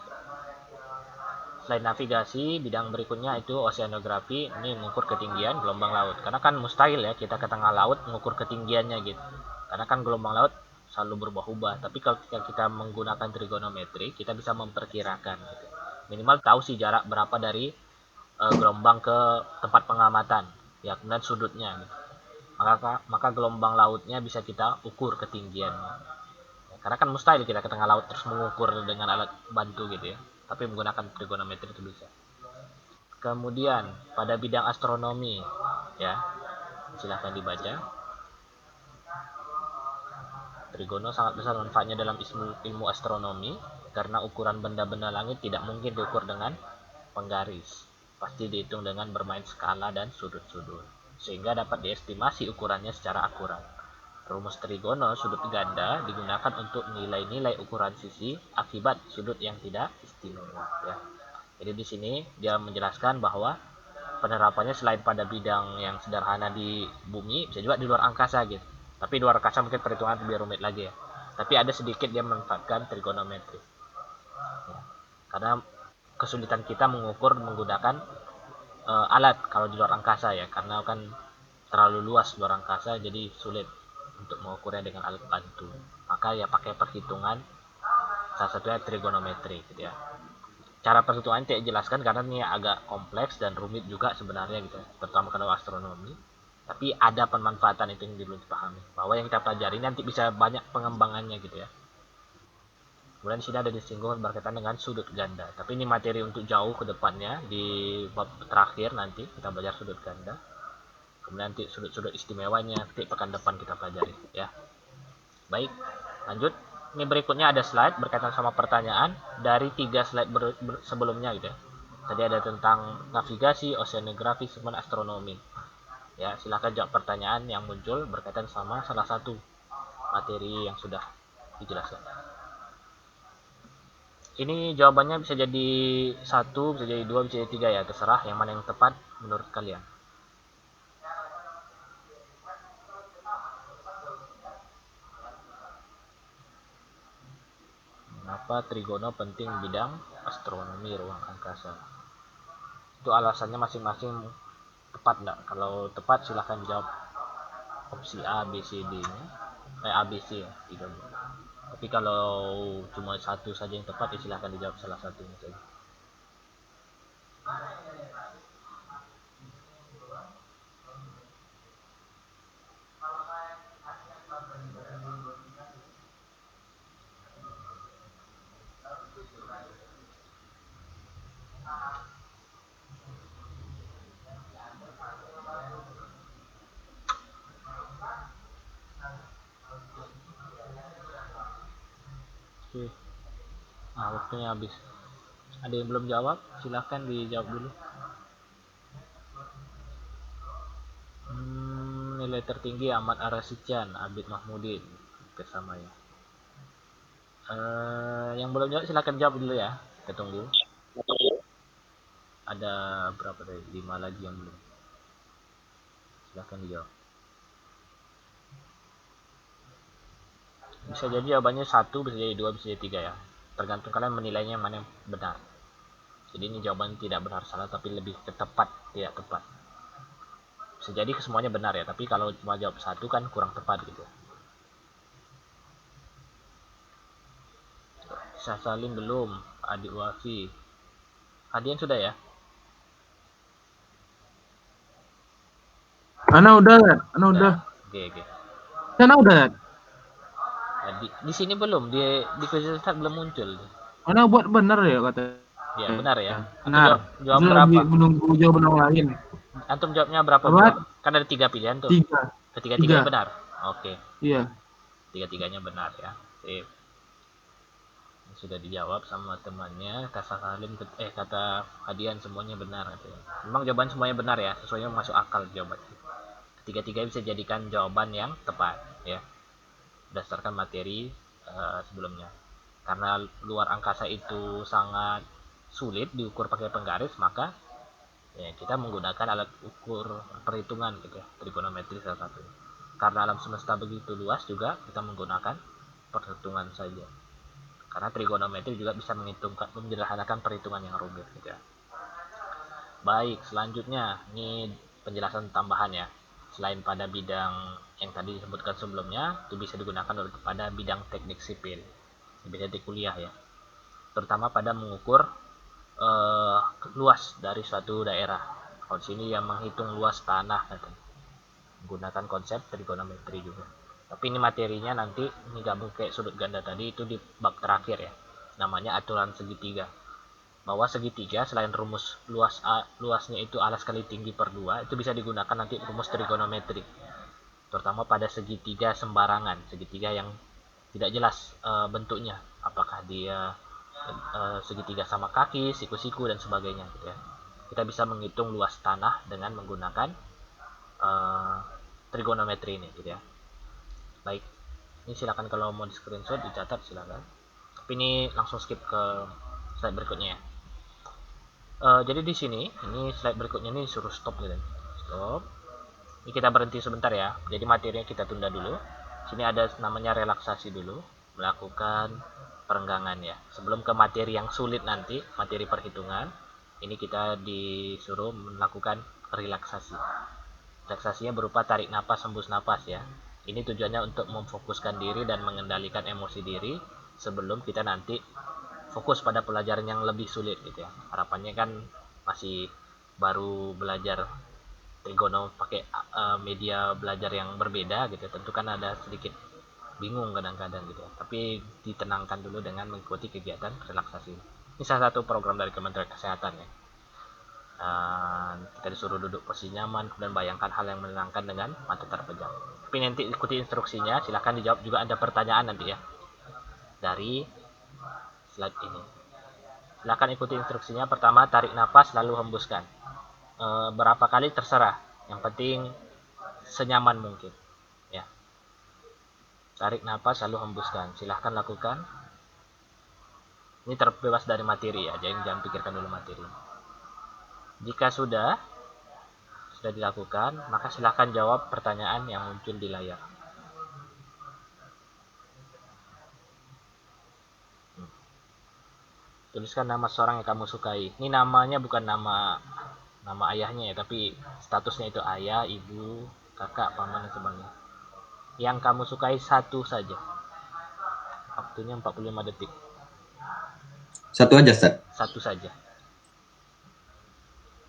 Selain navigasi, bidang berikutnya itu oceanografi, ini mengukur ketinggian gelombang laut. Karena kan mustahil ya kita ke tengah laut mengukur ketinggiannya gitu. Karena kan gelombang laut selalu berubah-ubah. Tapi kalau kita menggunakan trigonometri, kita bisa memperkirakan gitu. Minimal tahu sih jarak berapa dari gelombang ke tempat pengamatan, ya, kemudian sudutnya gitu. Maka gelombang lautnya bisa kita ukur ketinggiannya. Ya, karena kan mustahil kita ke tengah laut terus mengukur dengan alat bantu gitu ya. Tapi menggunakan trigonometri itu bisa. Kemudian pada bidang astronomi ya, silahkan dibaca. Trigono sangat besar manfaatnya dalam ilmu astronomi karena ukuran benda-benda langit tidak mungkin diukur dengan penggaris. Pasti dihitung dengan bermain skala dan sudut-sudut, sehingga dapat diestimasi ukurannya secara akurat. Rumus trigono sudut ganda digunakan untuk nilai-nilai ukuran sisi akibat sudut yang tidak istimewa ya. Jadi di sini dia menjelaskan bahwa penerapannya selain pada bidang yang sederhana di bumi, bisa juga di luar angkasa gitu. Tapi di luar angkasa mungkin perhitungan lebih rumit lagi ya. Tapi ada sedikit dia memanfaatkan trigonometri. Ya. Karena kesulitan kita mengukur menggunakan alat kalau di luar angkasa ya, karena kan terlalu luas luar angkasa jadi sulit untuk mengukurnya dengan alat bantu. Maka ya pakai perhitungan, salah satunya trigonometri gitu ya. Cara perhitungan tidak jelaskan karena ini agak kompleks dan rumit juga sebenarnya gitu ya, terutama kalau astronomi. Tapi ada pemanfaatan itu yang perlu dipahami, bahwa yang kita pelajari nanti bisa banyak pengembangannya gitu ya. Kemudian di sini ada disinggung berkaitan dengan sudut ganda. Tapi ini materi untuk jauh ke depannya, di bab terakhir nanti kita belajar sudut ganda. Kemudian nanti sudut-sudut istimewanya nanti pekan depan kita pelajari ya. Baik, lanjut. Ini berikutnya ada slide berkaitan sama pertanyaan dari 3 slide sebelumnya gitu ya. Tadi ada tentang navigasi, oceanografi, sama astronomi. Ya, silakan jawab pertanyaan yang muncul berkaitan sama salah satu materi yang sudah dijelaskan. Ini jawabannya bisa jadi 1, bisa jadi 2, bisa jadi 3 ya, terserah yang mana yang tepat menurut kalian. Mengapa trigono penting bidang astronomi ruang angkasa? Itu alasannya masing-masing tepat enggak? Kalau tepat silahkan jawab opsi A, B, C, D nya. A, B, C ya, 3. Tapi kalau cuma satu saja yang tepat ya silahkan dijawab salah satunya saja. Oke. Nah, waktunya habis. Ada yang belum jawab? Silahkan dijawab dulu. Nilai tertinggi Ahmad Arasichan, Abid Mahmudin, bersama ya. Yang belum jawab silahkan jawab dulu ya. Kita tunggu. Ada berapa tadi? 5 lagi yang belum. Silahkan dijawab. Bisa jadi jawabannya 1, bisa jadi 2, bisa jadi 3 ya. Tergantung kalian menilainya mana yang benar. Jadi ini jawaban tidak benar salah, tapi lebih ke tepat tidak tepat. Bisa jadi kesemuanya benar ya, tapi kalau cuma jawab 1 kan kurang tepat gitu. Syah Salim belum, Adik Wafi. Hadian sudah ya? Ana udah, Ana udah. Oke. Ana udah. Di sini belum, di quiz start belum muncul. Ana buat benar ya kata. Ya, benar ya. Benar. Jawab berapa? Menunggu jawaban orang lain. Antum jawabnya berapa? Kan ada 3 pilihan tuh. 3. Ketiga-tiganya benar. Oke. Iya. 3-3-nya benar ya. Sip. Sudah dijawab sama temannya. Kata Hadian semuanya benar katanya. Memang jawaban semuanya benar ya, sesuai yang masuk akal jawabannya. Ketiga-tiga bisa jadikan jawaban yang tepat ya, berdasarkan materi sebelumnya. Karena luar angkasa itu sangat sulit diukur pakai penggaris, maka ya kita menggunakan alat ukur perhitungan gitu ya, trigonometri salah satu. Karena alam semesta begitu luas juga kita menggunakan perhitungan saja. Karena trigonometri juga bisa menyederhanakan perhitungan yang rumit gitu ya. Baik, selanjutnya ini penjelasan tambahan ya. Selain pada bidang yang tadi disebutkan sebelumnya, itu bisa digunakan pada bidang teknik sipil, bisa di kuliah ya, terutama pada mengukur luas dari suatu daerah. Kalau di sini yang menghitung luas tanah katanya, menggunakan konsep trigonometri juga. Tapi ini materinya nanti ini gabung kayak sudut ganda tadi, itu di bab terakhir ya, namanya aturan segitiga. Bahwa segitiga selain rumus luasnya itu alas kali tinggi per 2, itu bisa digunakan nanti rumus trigonometri, terutama pada segitiga sembarangan, segitiga yang tidak jelas bentuknya, apakah dia segitiga sama kaki, siku-siku dan sebagainya gitu ya. Kita bisa menghitung luas tanah dengan menggunakan trigonometri ini gitu ya. Baik, ini silakan kalau mau di screenshot dicatat silakan, tapi ini langsung skip ke slide berikutnya ya. Jadi di sini, ini slide berikutnya ini suruh stop gitu. Stop. Ini kita berhenti sebentar ya. Jadi materinya kita tunda dulu. Sini ada namanya relaksasi dulu, melakukan perenggangan ya. Sebelum ke materi yang sulit nanti, materi perhitungan, ini kita disuruh melakukan relaksasi. Relaksasinya berupa tarik napas, hembus napas ya. Ini tujuannya untuk memfokuskan diri dan mengendalikan emosi diri sebelum kita nanti fokus pada pelajaran yang lebih sulit gitu ya. Harapannya kan masih baru belajar trigono pakai media belajar yang berbeda gitu. Tentu kan ada sedikit bingung kadang-kadang gitu ya. Tapi ditenangkan dulu dengan mengikuti kegiatan relaksasi. Ini salah satu program dari Kementerian Kesehatan ya. Kita disuruh duduk posisi nyaman, kemudian bayangkan hal yang menenangkan dengan mata terpejam. Tapi nanti ikuti instruksinya, silahkan dijawab. Juga ada pertanyaan nanti ya dari slide ini. Silahkan ikuti instruksinya. Pertama, tarik nafas lalu hembuskan. Berapa kali terserah, yang penting senyaman mungkin ya. Tarik nafas lalu hembuskan, silahkan lakukan. Ini terbebas dari materi ya, jangan pikirkan dulu materi. Jika sudah dilakukan, maka silahkan jawab pertanyaan yang muncul di layar. Tuliskan nama seorang yang kamu sukai. Ini namanya bukan nama ayahnya ya, tapi statusnya itu ayah, ibu, kakak, paman, dan sebagainya. Yang kamu sukai satu saja. Waktunya 45 detik. Satu aja, Ustaz. Satu saja.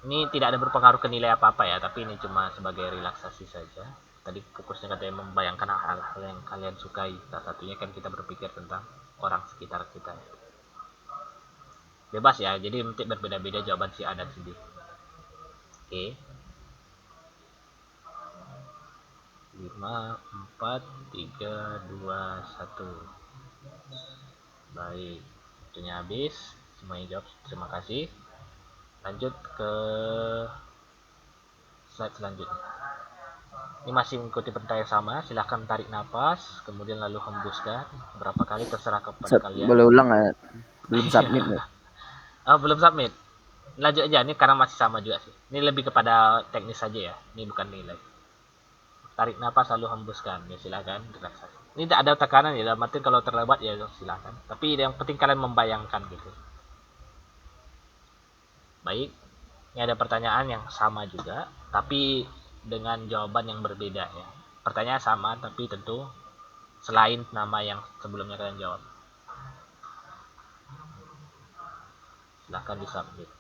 Ini tidak ada berpengaruh ke nilai apa-apa ya, tapi ini cuma sebagai relaksasi saja. Tadi fokusnya katanya membayangkan hal-hal yang kalian sukai. Salah satunya kan kita berpikir tentang orang sekitar kita. Bebas ya, jadi nanti berbeda-beda jawaban si A dan si B. Oke. 5, 4, 3, 2, 1. Baik, waktunya habis. Semuanya jawab, terima kasih. Lanjut ke slide selanjutnya. Ini masih mengikuti perintah yang sama. Silahkan tarik nafas, kemudian lalu hembuskan. Berapa kali terserah kepada kalian. Boleh ulang ya? Belum submit nih. Belum submit. Lanjut aja, ini karena masih sama juga sih. Ini lebih kepada teknis saja ya. Ini bukan nilai. Tarik nafas lalu hembuskan. Ya silakan relaksasi. Ini tidak ada tekanan ya. Dalam arti kalau terlewat ya silakan. Tapi yang penting kalian membayangkan gitu. Baik, ini ada pertanyaan yang sama juga, tapi dengan jawaban yang berbeda ya. Pertanyaan sama, tapi tentu selain nama yang sebelumnya kalian jawab. Silahkan disubmit.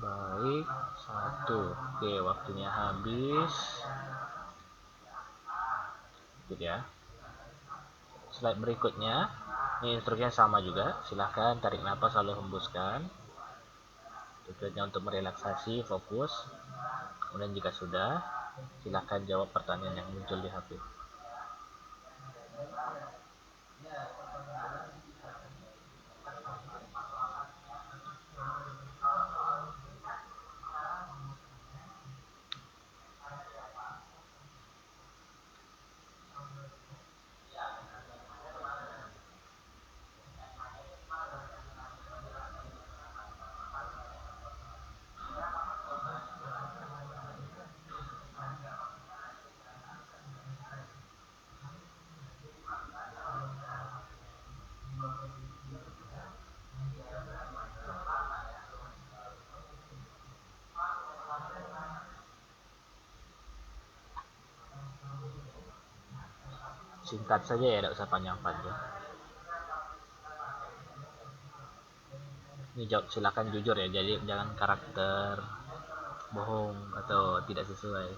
Baik, 1. Oke, waktunya habis. Gitu ya. Slide berikutnya, ini instruksinya sama juga. Silahkan tarik nafas lalu hembuskan. Tujuannya untuk merelaksasi, fokus. Kemudian jika sudah, silahkan jawab pertanyaan yang muncul di HP. Singkat saja ya, tidak usah panjang-panjang. Ini jawab silakan jujur ya, jadi jangan karakter bohong atau tidak sesuai.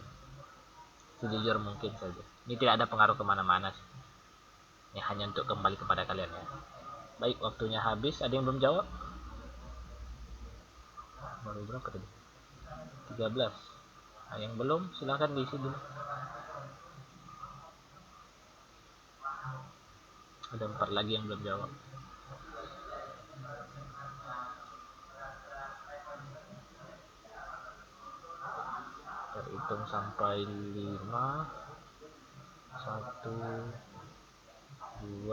Sejujur mungkin saja. Ini tidak ada pengaruh kemana-mana sih. Ini hanya untuk kembali kepada kalian ya. Baik, waktunya habis. Ada yang belum jawab? Baru berapa tadi? 13. Nah, yang belum silahkan diisi dulu. Ada 4 lagi yang belum jawab. hitung sampai 5. 1 2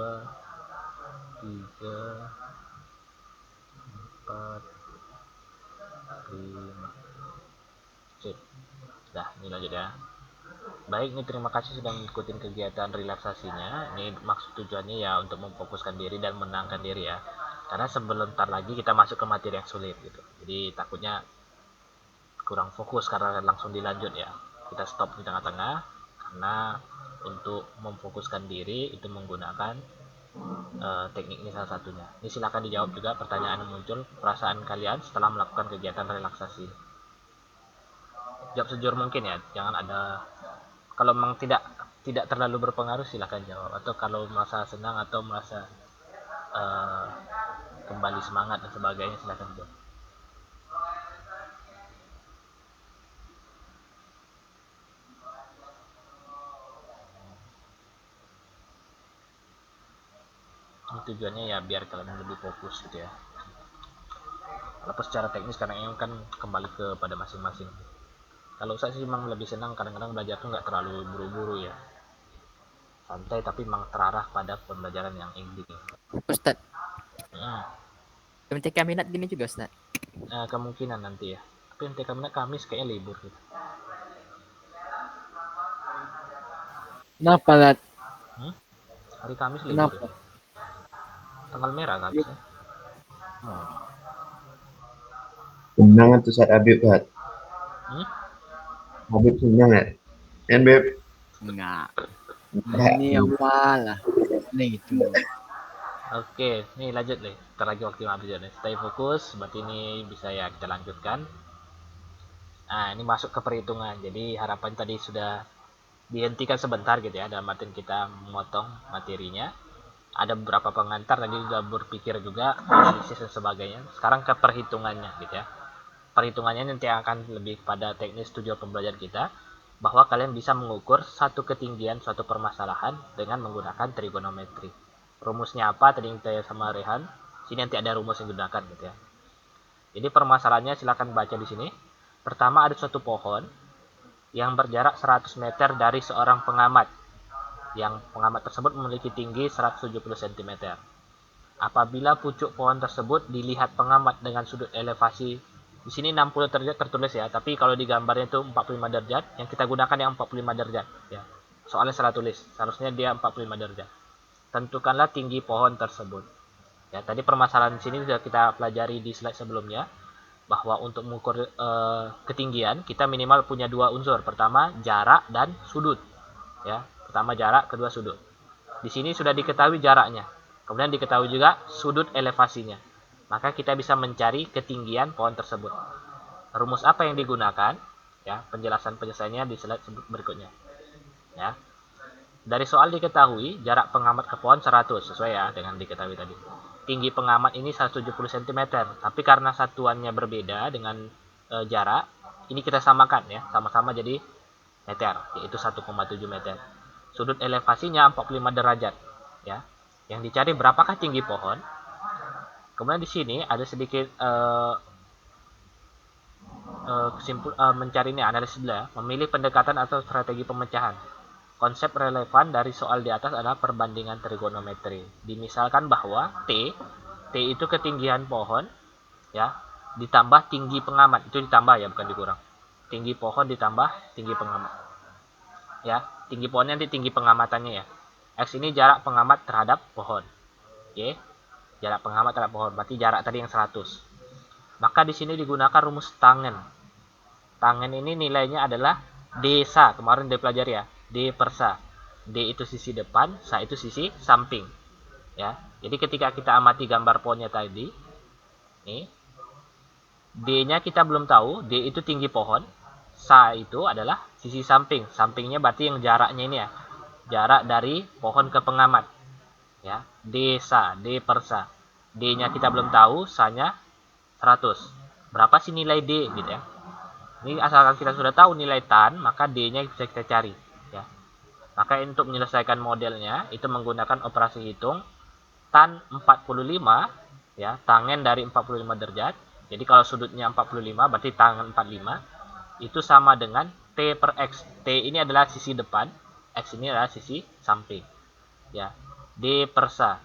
3 4 5. Sip. Dah, ini lanjut ya. Baik, ini terima kasih sudah mengikuti kegiatan relaksasinya. Ini maksud tujuannya ya untuk memfokuskan diri dan menenangkan diri ya. Karena sebentar lagi kita masuk ke materi yang sulit gitu. Jadi takutnya kurang fokus karena langsung dilanjut ya. Kita stop di tengah-tengah karena untuk memfokuskan diri itu menggunakan teknik ini salah satunya. Ini silakan dijawab juga pertanyaan yang muncul, perasaan kalian setelah melakukan kegiatan relaksasi. Jawab sejujur mungkin ya, jangan ada, kalau memang tidak terlalu berpengaruh silahkan jawab, atau kalau merasa senang atau merasa kembali semangat dan sebagainya silahkan jawab. Ini tujuannya ya biar kalian lebih fokus gitu ya. Walaupun secara teknis karena yang kan kembali kepada masing-masing. Kalau saya sih memang lebih senang kadang-kadang belajar tuh nggak terlalu buru-buru ya, santai tapi memang terarah pada pembelajaran yang inti. Ustadz, MTK minat gini juga Ustadz? Kemungkinan nanti ya, tapi MTK minat Kamis kayaknya libur gitu. Kenapa, Lat? Hari Kamis libur Kenapa? ya? Tanggal merah Kamis ya? Senang tuh saat Habib kan? Habib senang ya? Kan Beb? Enggak. Ini awal lah. Ini gitu. Oke, nih lanjut nih. Ntar lagi waktu habis nih. Stay fokus, berarti ini bisa ya kita lanjutkan. Nah, ini masuk ke perhitungan. Jadi harapan tadi sudah dihentikan sebentar gitu ya, dalam artian kita memotong materinya. Ada beberapa pengantar tadi sudah berpikir juga, analisis dan sebagainya. Sekarang ke perhitungannya gitu ya. Perhitungannya nanti akan lebih pada teknis tujuan pembelajaran kita, bahwa kalian bisa mengukur satu ketinggian suatu permasalahan dengan menggunakan trigonometri. Rumusnya apa tadi yang saya sama Rehan, sini nanti ada rumus yang digunakan gitu ya. Jadi permasalahannya silakan baca di sini. Pertama, ada suatu pohon yang berjarak 100 meter dari seorang pengamat, yang pengamat tersebut memiliki tinggi 170 cm. Apabila pucuk pohon tersebut dilihat pengamat dengan sudut elevasi, di sini 60 derajat tertulis ya, tapi kalau di gambarnya itu 45 derajat, yang kita gunakan yang 45 derajat ya. Soalnya salah tulis, seharusnya dia 45 derajat. Tentukanlah tinggi pohon tersebut. Ya, tadi permasalahan di sini sudah kita pelajari di slide sebelumnya, bahwa untuk mengukur ketinggian kita minimal punya dua unsur. Pertama jarak dan sudut. Ya, pertama jarak, kedua sudut. Di sini sudah diketahui jaraknya, kemudian diketahui juga sudut elevasinya. Maka kita bisa mencari ketinggian pohon tersebut. Rumus apa yang digunakan? Ya, penjelasannya di slide berikutnya. Ya. Dari soal diketahui jarak pengamat ke pohon 100, sesuai ya dengan diketahui tadi. Tinggi pengamat ini 170 cm, tapi karena satuannya berbeda dengan jarak, ini kita samakan ya, sama-sama jadi meter, yaitu 1,7 meter. Sudut elevasinya 45 derajat ya. Yang dicari berapakah tinggi pohon? Kemudian di sini ada sedikit mencari ini analisis dulu ya, memilih pendekatan atau strategi pemecahan. Konsep relevan dari soal di atas adalah perbandingan trigonometri. Dimisalkan bahwa T itu ketinggian pohon ya, ditambah tinggi pengamat, itu ditambah ya, bukan dikurang. Tinggi pohon ditambah tinggi pengamat. Ya, tinggi pohonnya nanti tinggi pengamatannya ya. X ini jarak pengamat terhadap pohon. Oke. Jarak pengamat terhadap pohon, berarti jarak tadi yang 100. Maka di sini digunakan rumus tangen. Tangen ini nilainya adalah D sa, kemarin dipelajari ya. D per sa. D itu sisi depan, sa itu sisi samping. Ya. Jadi ketika kita amati gambar pohonnya tadi, nih, D-nya kita belum tahu, D itu tinggi pohon, sa itu adalah sisi samping. Sampingnya berarti yang jaraknya ini ya. Jarak dari pohon ke pengamat. Ya, D sa, D per sa. D-nya kita belum tahu, sa-nya 100. Berapa sih nilai D gitu ya. Ini asalkan kita sudah tahu nilai tan, maka D-nya bisa kita cari ya. Maka untuk menyelesaikan modelnya itu menggunakan operasi hitung tan 45 ya, tangen dari 45 derajat. Jadi kalau sudutnya 45 berarti tangen 45. itu sama dengan T per X. T ini adalah sisi depan, X ini adalah sisi samping. Ya, D per sa.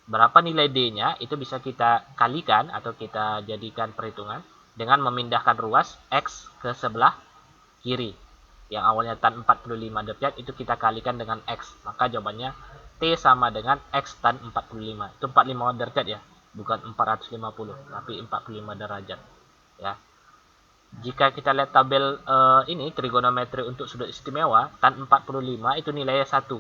Berapa nilai D-nya itu bisa kita kalikan atau kita jadikan perhitungan dengan memindahkan ruas X ke sebelah kiri. Yang awalnya tan 45 derajat itu kita kalikan dengan X. Maka jawabannya T sama dengan X tan 45. Itu 45 derajat ya, bukan 450, tapi 45 derajat. Ya. Jika kita lihat tabel ini trigonometri untuk sudut istimewa, tan 45 itu nilainya 1.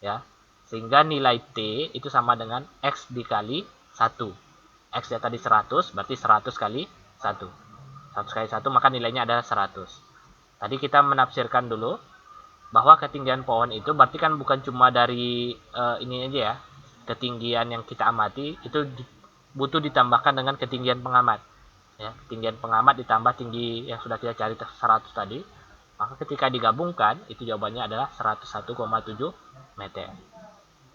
Ya. Sehingga nilai T itu sama dengan X dikali 1. X-nya tadi 100, berarti 100 kali 1. 100 kali 1, maka nilainya adalah 100. Tadi kita menafsirkan dulu bahwa ketinggian pohon itu berarti kan bukan cuma dari ini aja ya. Ketinggian yang kita amati itu butuh ditambahkan dengan ketinggian pengamat. Ya, ketinggian pengamat ditambah tinggi yang sudah kita cari 100 tadi, maka ketika digabungkan itu jawabannya adalah 101,7 meter.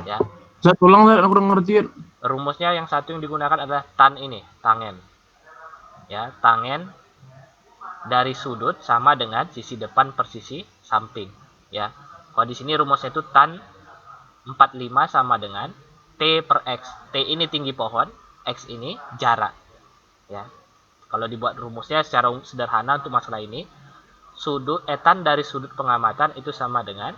Ya. Zat, ulang Zat, aku udah ngertiin. Rumusnya yang satu yang digunakan adalah tan ini, tangen. Ya, tangen dari sudut sama dengan sisi depan per sisi samping. Ya. Kalau di sini rumusnya itu tan 45 sama dengan T per X. T ini tinggi pohon, X ini jarak. Ya. Kalau dibuat rumusnya secara sederhana untuk masalah ini, tan dari sudut pengamatan itu sama dengan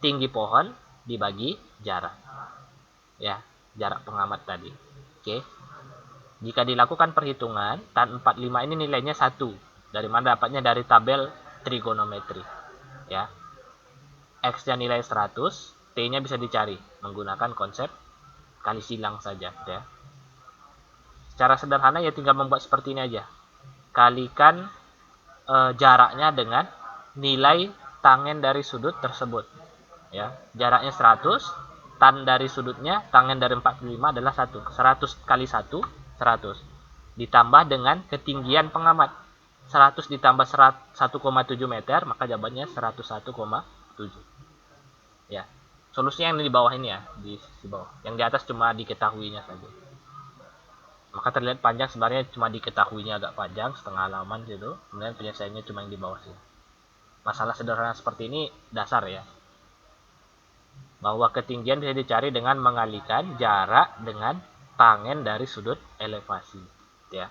tinggi pohon dibagi jarak. Ya, jarak pengamat tadi. Oke. Jika dilakukan perhitungan, tan 45 ini nilainya 1. Dari mana dapatnya? Dari tabel trigonometri. Ya. X-nya nilai 100, T-nya bisa dicari menggunakan konsep kali silang saja, ya. Secara sederhana ya tinggal membuat seperti ini aja. Kalikan jaraknya dengan nilai tangen dari sudut tersebut. Ya, jaraknya 100, tan dari sudutnya, tangen dari 45 adalah 1. 100 kali 1, 100. Ditambah dengan ketinggian pengamat. 100 ditambah 1,7 meter, maka jawabannya 101,7. Ya. Solusinya yang di bawah ini ya, di sisi bawah. Yang di atas cuma diketahuinya saja. Maka terlihat panjang, sebenarnya cuma diketahuinya agak panjang, setengah halaman gitu. Kemudian penyelesaiannya cuma yang di bawah sih. Masalah sederhana seperti ini dasar ya. Bahwa ketinggian bisa dicari dengan mengalihkan jarak dengan tangen dari sudut elevasi. Ya.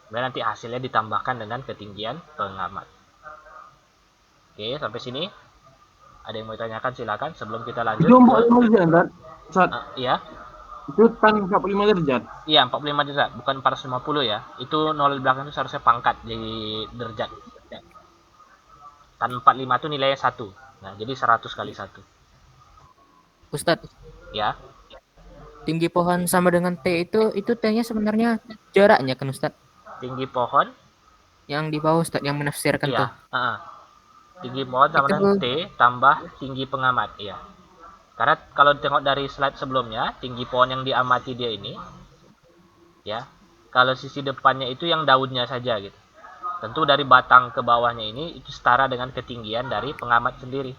Kemudian nanti hasilnya ditambahkan dengan ketinggian pengamat. Oke, sampai sini. Ada yang mau ditanyakan silakan sebelum kita lanjut. Itu 45 derajat, Zat. Iya. Itu tan 45 derajat. Iya, 45 derajat, bukan 450 ya. Itu 0 di belakang itu seharusnya pangkat jadi derajat. Ya. Tan 45 itu nilainya 1. Nah, jadi 100 kali 1. Ustadz, Ya. tinggi pohon sama dengan T itu T-nya sebenarnya jaraknya kan Ustadz? Tinggi pohon Yang di bawah Ustadz yang menafsirkan tuh. iya. Tinggi pohon sama Itu- dengan T tambah tinggi pengamat, iya. Karena kalau tengok dari slide sebelumnya, tinggi pohon yang diamati dia ini, ya, kalau sisi depannya itu yang daunnya saja gitu. Tentu dari batang ke bawahnya ini itu setara dengan ketinggian dari pengamat sendiri.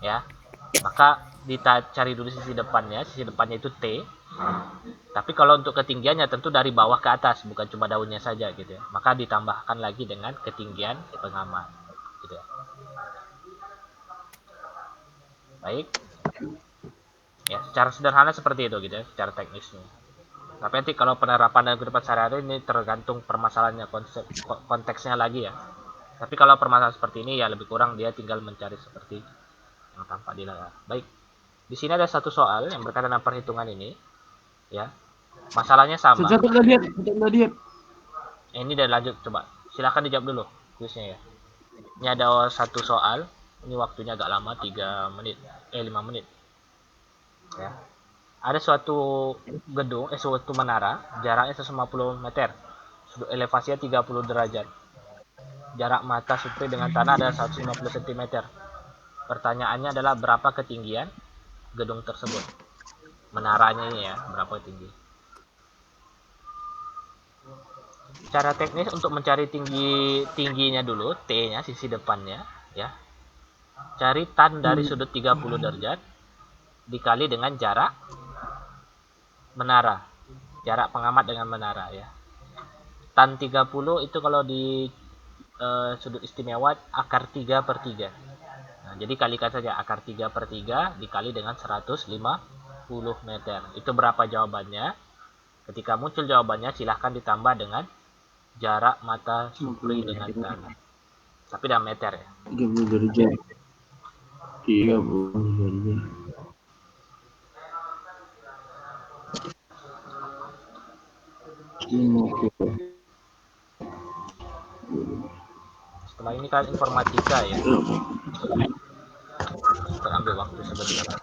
Ya, maka cari dulu sisi depannya itu T. Tapi kalau untuk ketinggiannya tentu dari bawah ke atas, bukan cuma daunnya saja gitu ya. Maka ditambahkan lagi dengan ketinggian pengamat, gitu ya. Baik. Ya, secara sederhana seperti itu gitu ya, secara teknisnya. Tapi nanti kalau penerapan dalam kehidupan sehari-hari ini tergantung permasalahannya, konteksnya lagi ya. Tapi kalau permasalahan seperti ini ya lebih kurang dia tinggal mencari seperti yang tampak di layar. Baik. Di sini ada satu soal yang berkaitan dengan perhitungan ini. Ya. Masalahnya sama. Satu lihat. Ini udah lanjut, coba. Silahkan dijawab dulu kuisnya ya. Ini ada satu soal. Ini waktunya agak lama, 5 menit. Ya. Ada suatu gedung, suatu menara, jaraknya 150 meter. Sudut elevasinya 30 derajat. Jarak mata supri dengan tanah adalah 150 cm. Pertanyaannya adalah berapa ketinggian gedung tersebut? Menaranya ini ya, berapa tinggi? Cara teknis untuk mencari tingginya dulu, T-nya, sisi depannya, ya. Cari tan dari sudut 30 derajat dikali dengan jarak menara. Jarak pengamat dengan menara ya. Tan 30 itu kalau sudut istimewa akar 3/3. Nah, jadi kalikan saja akar 3/3 dikali dengan 150 meter. Itu berapa jawabannya? Ketika muncul jawabannya, silahkan ditambah dengan jarak mata Supri dengan tanah. Tapi dalam meter ya. 30 derajat. 30 derajat. Setelah ini kan informatika ya. Kita ambil waktu sebentar.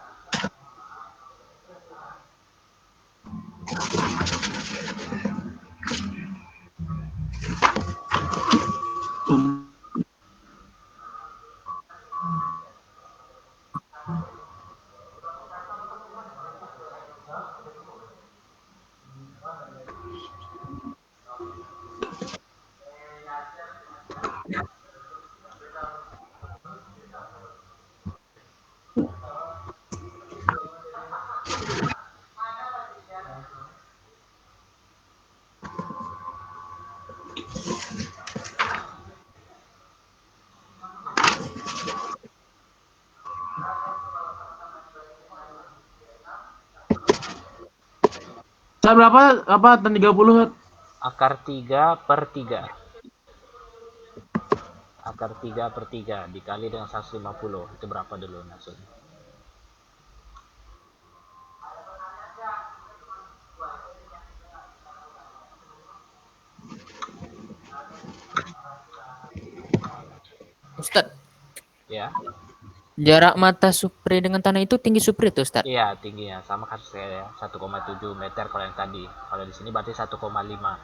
Saat berapa? Apa? Tan 30? Akar 3/3. Akar 3/3 dikali dengan 150. Itu berapa dulu maksudnya? Ustadz, Ya. jarak mata Supri dengan tanah itu tinggi Supri tuh, Ustadz. Iya, tingginya sama kasusnya ya. 1,7 meter kalau yang tadi. Kalau di sini berarti 1,5.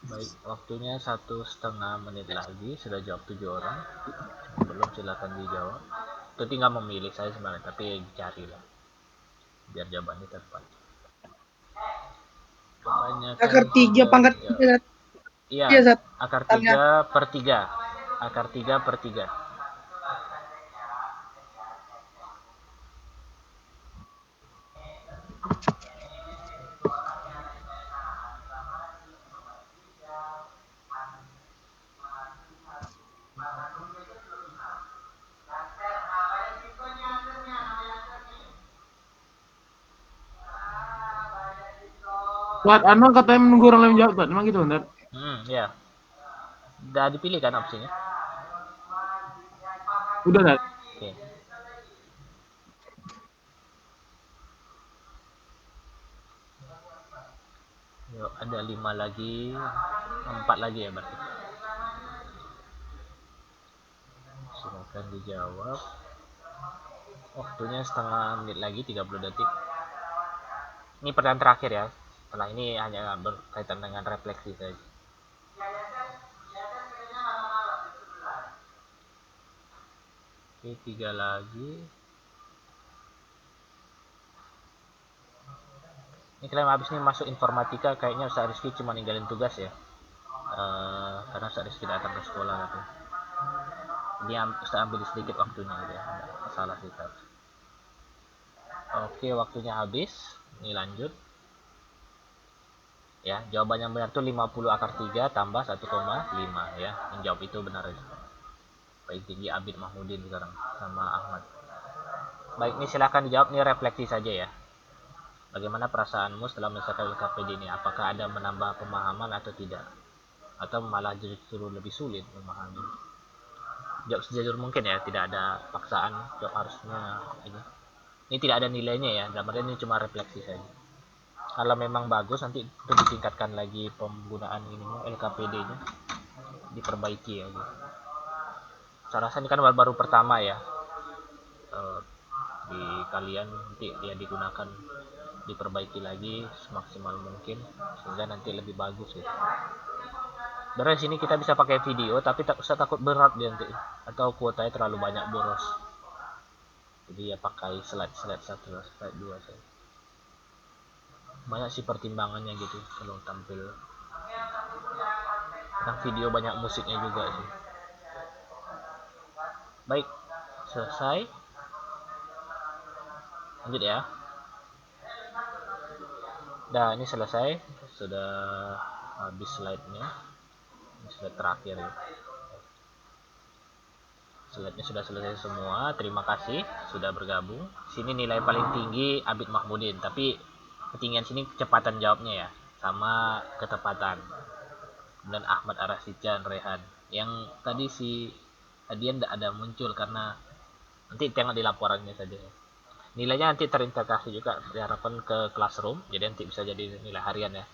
Baik, waktunya 1,5 menit lagi. Sudah jawab 7 orang. Belum, silakan dijawab. Itu tinggal memilih saya sebenarnya, tapi carilah biar jawabannya tepat. Kebanyakan Akar 3 pangkat ya. 3. Iya, Iya, Zat. akar 3/3. Akar 3/3. Buat Anu katanya menunggu orang lain jawab, Tat. Emang gitu, Tat? Ya. Udah dipilih kan opsinya? Udah, Tat. Oke. Yuk, ada 5 lagi, 4 lagi ya berarti. Silakan dijawab. Waktunya setengah menit lagi, 30 detik. Ini pertanyaan terakhir ya. Setelah ini hanya berkaitan dengan refleksi saja. Oke, 3 lagi. Ini kalian habis ini masuk informatika, kayaknya Ustaz Rizky cuma ninggalin tugas ya. Karena Ustaz Rizky datang ke sekolah gitu. Ini Ustaz ambil sedikit waktunya gitu ya. Nggak masalah sih, Ustaz. Oke, waktunya habis. Ini lanjut. Ya, jawaban yang benar itu 50 akar 3 tambah 1,5 ya. Menjawab itu benar ya. Baik, tinggi Abid Mahmudin sekarang sama Ahmad. Baik, ini silahkan dijawab, nih refleksi saja ya. Bagaimana perasaanmu setelah menyelesaikan LKPD ini? Apakah ada menambah pemahaman atau tidak? Atau malah justru lebih sulit memahami? Jawab sejujur mungkin ya, tidak ada paksaan, jawab harusnya ini. Ini tidak ada nilainya ya, dalam artian ini cuma refleksi saja. Kalau memang bagus, nanti itu ditingkatkan lagi penggunaan ininya, LKPD-nya. Diperbaiki ya. Gitu. Saya rasa ini kan baru pertama ya. Di kalian nanti ya digunakan diperbaiki lagi semaksimal mungkin sehingga nanti lebih bagus gitu. Dari sini kita bisa pakai video tapi tak usah takut berat dia nanti atau kuotanya terlalu banyak boros. Jadi ya pakai slide 1, slide 2 saja. Banyak sih pertimbangannya gitu kalau tampil. Kadang video banyak musiknya juga sih. Baik, selesai. Lanjut ya. Nah, ini selesai. Sudah habis slide-nya. Ini slide terakhir ya. Slide-nya sudah selesai semua. Terima kasih sudah bergabung. Sini nilai paling tinggi Abid Mahmudin, tapi ketinggian sini kecepatan jawabnya ya, sama ketepatan. Dan Ahmad Arasijan Rehan. Yang tadi si Adian tidak ada muncul karena nanti tengok di laporannya saja. Nilainya nanti terintegrasi juga diharapkan ke Classroom, jadi nanti bisa jadi nilai harian ya.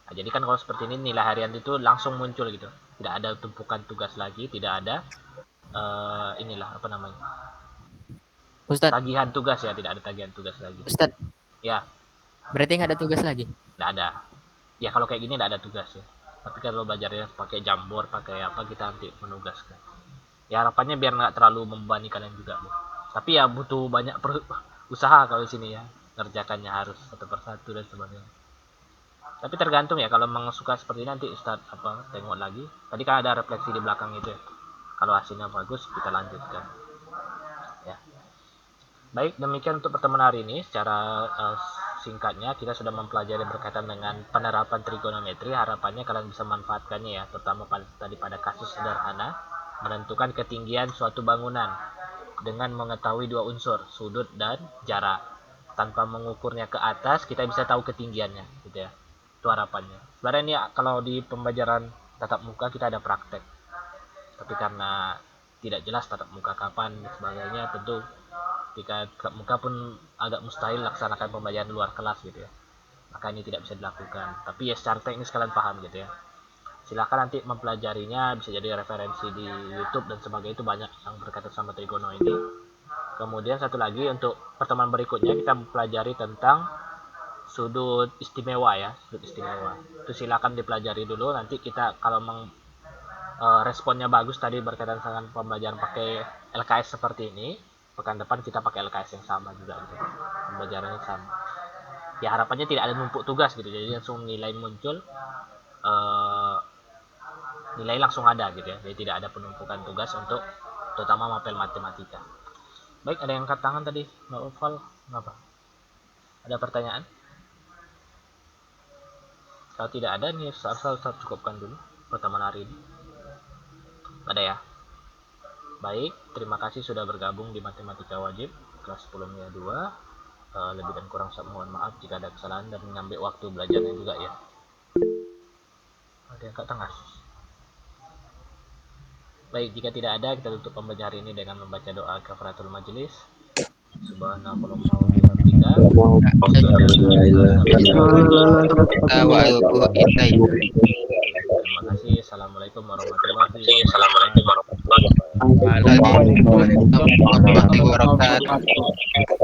Nah, jadi kan kalau seperti ini nilai harian itu langsung muncul gitu, tidak ada tumpukan tugas lagi, tidak ada inilah apa namanya, Ustadz, tagihan tugas ya, tidak ada tagihan tugas lagi. Ustadz, Ya, berarti nggak ada tugas lagi? tidak ada. Ya kalau kayak gini tidak ada tugas ya. Tapi kalau belajarnya pakai Jamboard, pakai apa, kita nanti menugaskan. Ya harapannya biar nggak terlalu membebani kalian juga. Tapi ya butuh banyak usaha kalau di sini ya, ngerjakannya harus satu persatu dan sebagainya. Tapi tergantung ya, kalau memang suka seperti ini nanti Ustadz tengok lagi. Tadi kan ada refleksi di belakang itu ya. Kalau hasilnya bagus kita lanjutkan. Ya. Baik, demikian untuk pertemuan hari ini. Secara singkatnya kita sudah mempelajari berkaitan dengan penerapan trigonometri. Harapannya kalian bisa manfaatkannya ya, terutama pada kasus sederhana menentukan ketinggian suatu bangunan dengan mengetahui dua unsur, sudut dan jarak. Tanpa mengukurnya ke atas kita bisa tahu ketinggiannya gitu ya. Itu harapannya. Sebenarnya ini kalau di pembelajaran tatap muka kita ada praktek, tapi karena tidak jelas tatap muka kapan dan sebagainya, tentu ketika tatap muka pun agak mustahil laksanakan pembelajaran luar kelas gitu ya, maka ini tidak bisa dilakukan. Tapi ya secara teknis kalian paham gitu ya. Silahkan nanti mempelajarinya, bisa jadi referensi di YouTube dan sebagainya, itu banyak yang berkaitan sama trigono ini. Kemudian satu lagi untuk pertemuan berikutnya kita mempelajari tentang sudut istimewa ya, sudut istimewa. Itu silahkan dipelajari dulu, nanti kita kalau responnya bagus tadi berkaitan dengan pembelajaran pakai LKS seperti ini, pekan depan kita pakai LKS yang sama juga gitu. Pembelajarannya sama. Ya harapannya tidak ada numpuk tugas gitu, jadi langsung nilai muncul, nilai langsung ada gitu ya, jadi tidak ada penumpukan tugas untuk terutama mapel matematika. Baik, ada yang angkat tangan tadi, Mbak Oval, kenapa? Ada pertanyaan? Kalau tidak ada nih, saya cukupkan dulu pertemuan hari ini. Ada ya? Baik, terima kasih sudah bergabung di Matematika Wajib kelas 10 2. Lebih dan kurang saya mohon maaf jika ada kesalahan dan mengambil waktu belajarnya juga ya. Ada yang angkat tangan? Baik, jika tidak ada, kita tutup pembelajaran ini dengan membaca doa kafaratul majelis. Subhanallah wa bihamdika. Terima kasih. Assalamualaikum warahmatullahi wabarakatuh. Waalaikumsalam warahmatullahi wabarakatuh.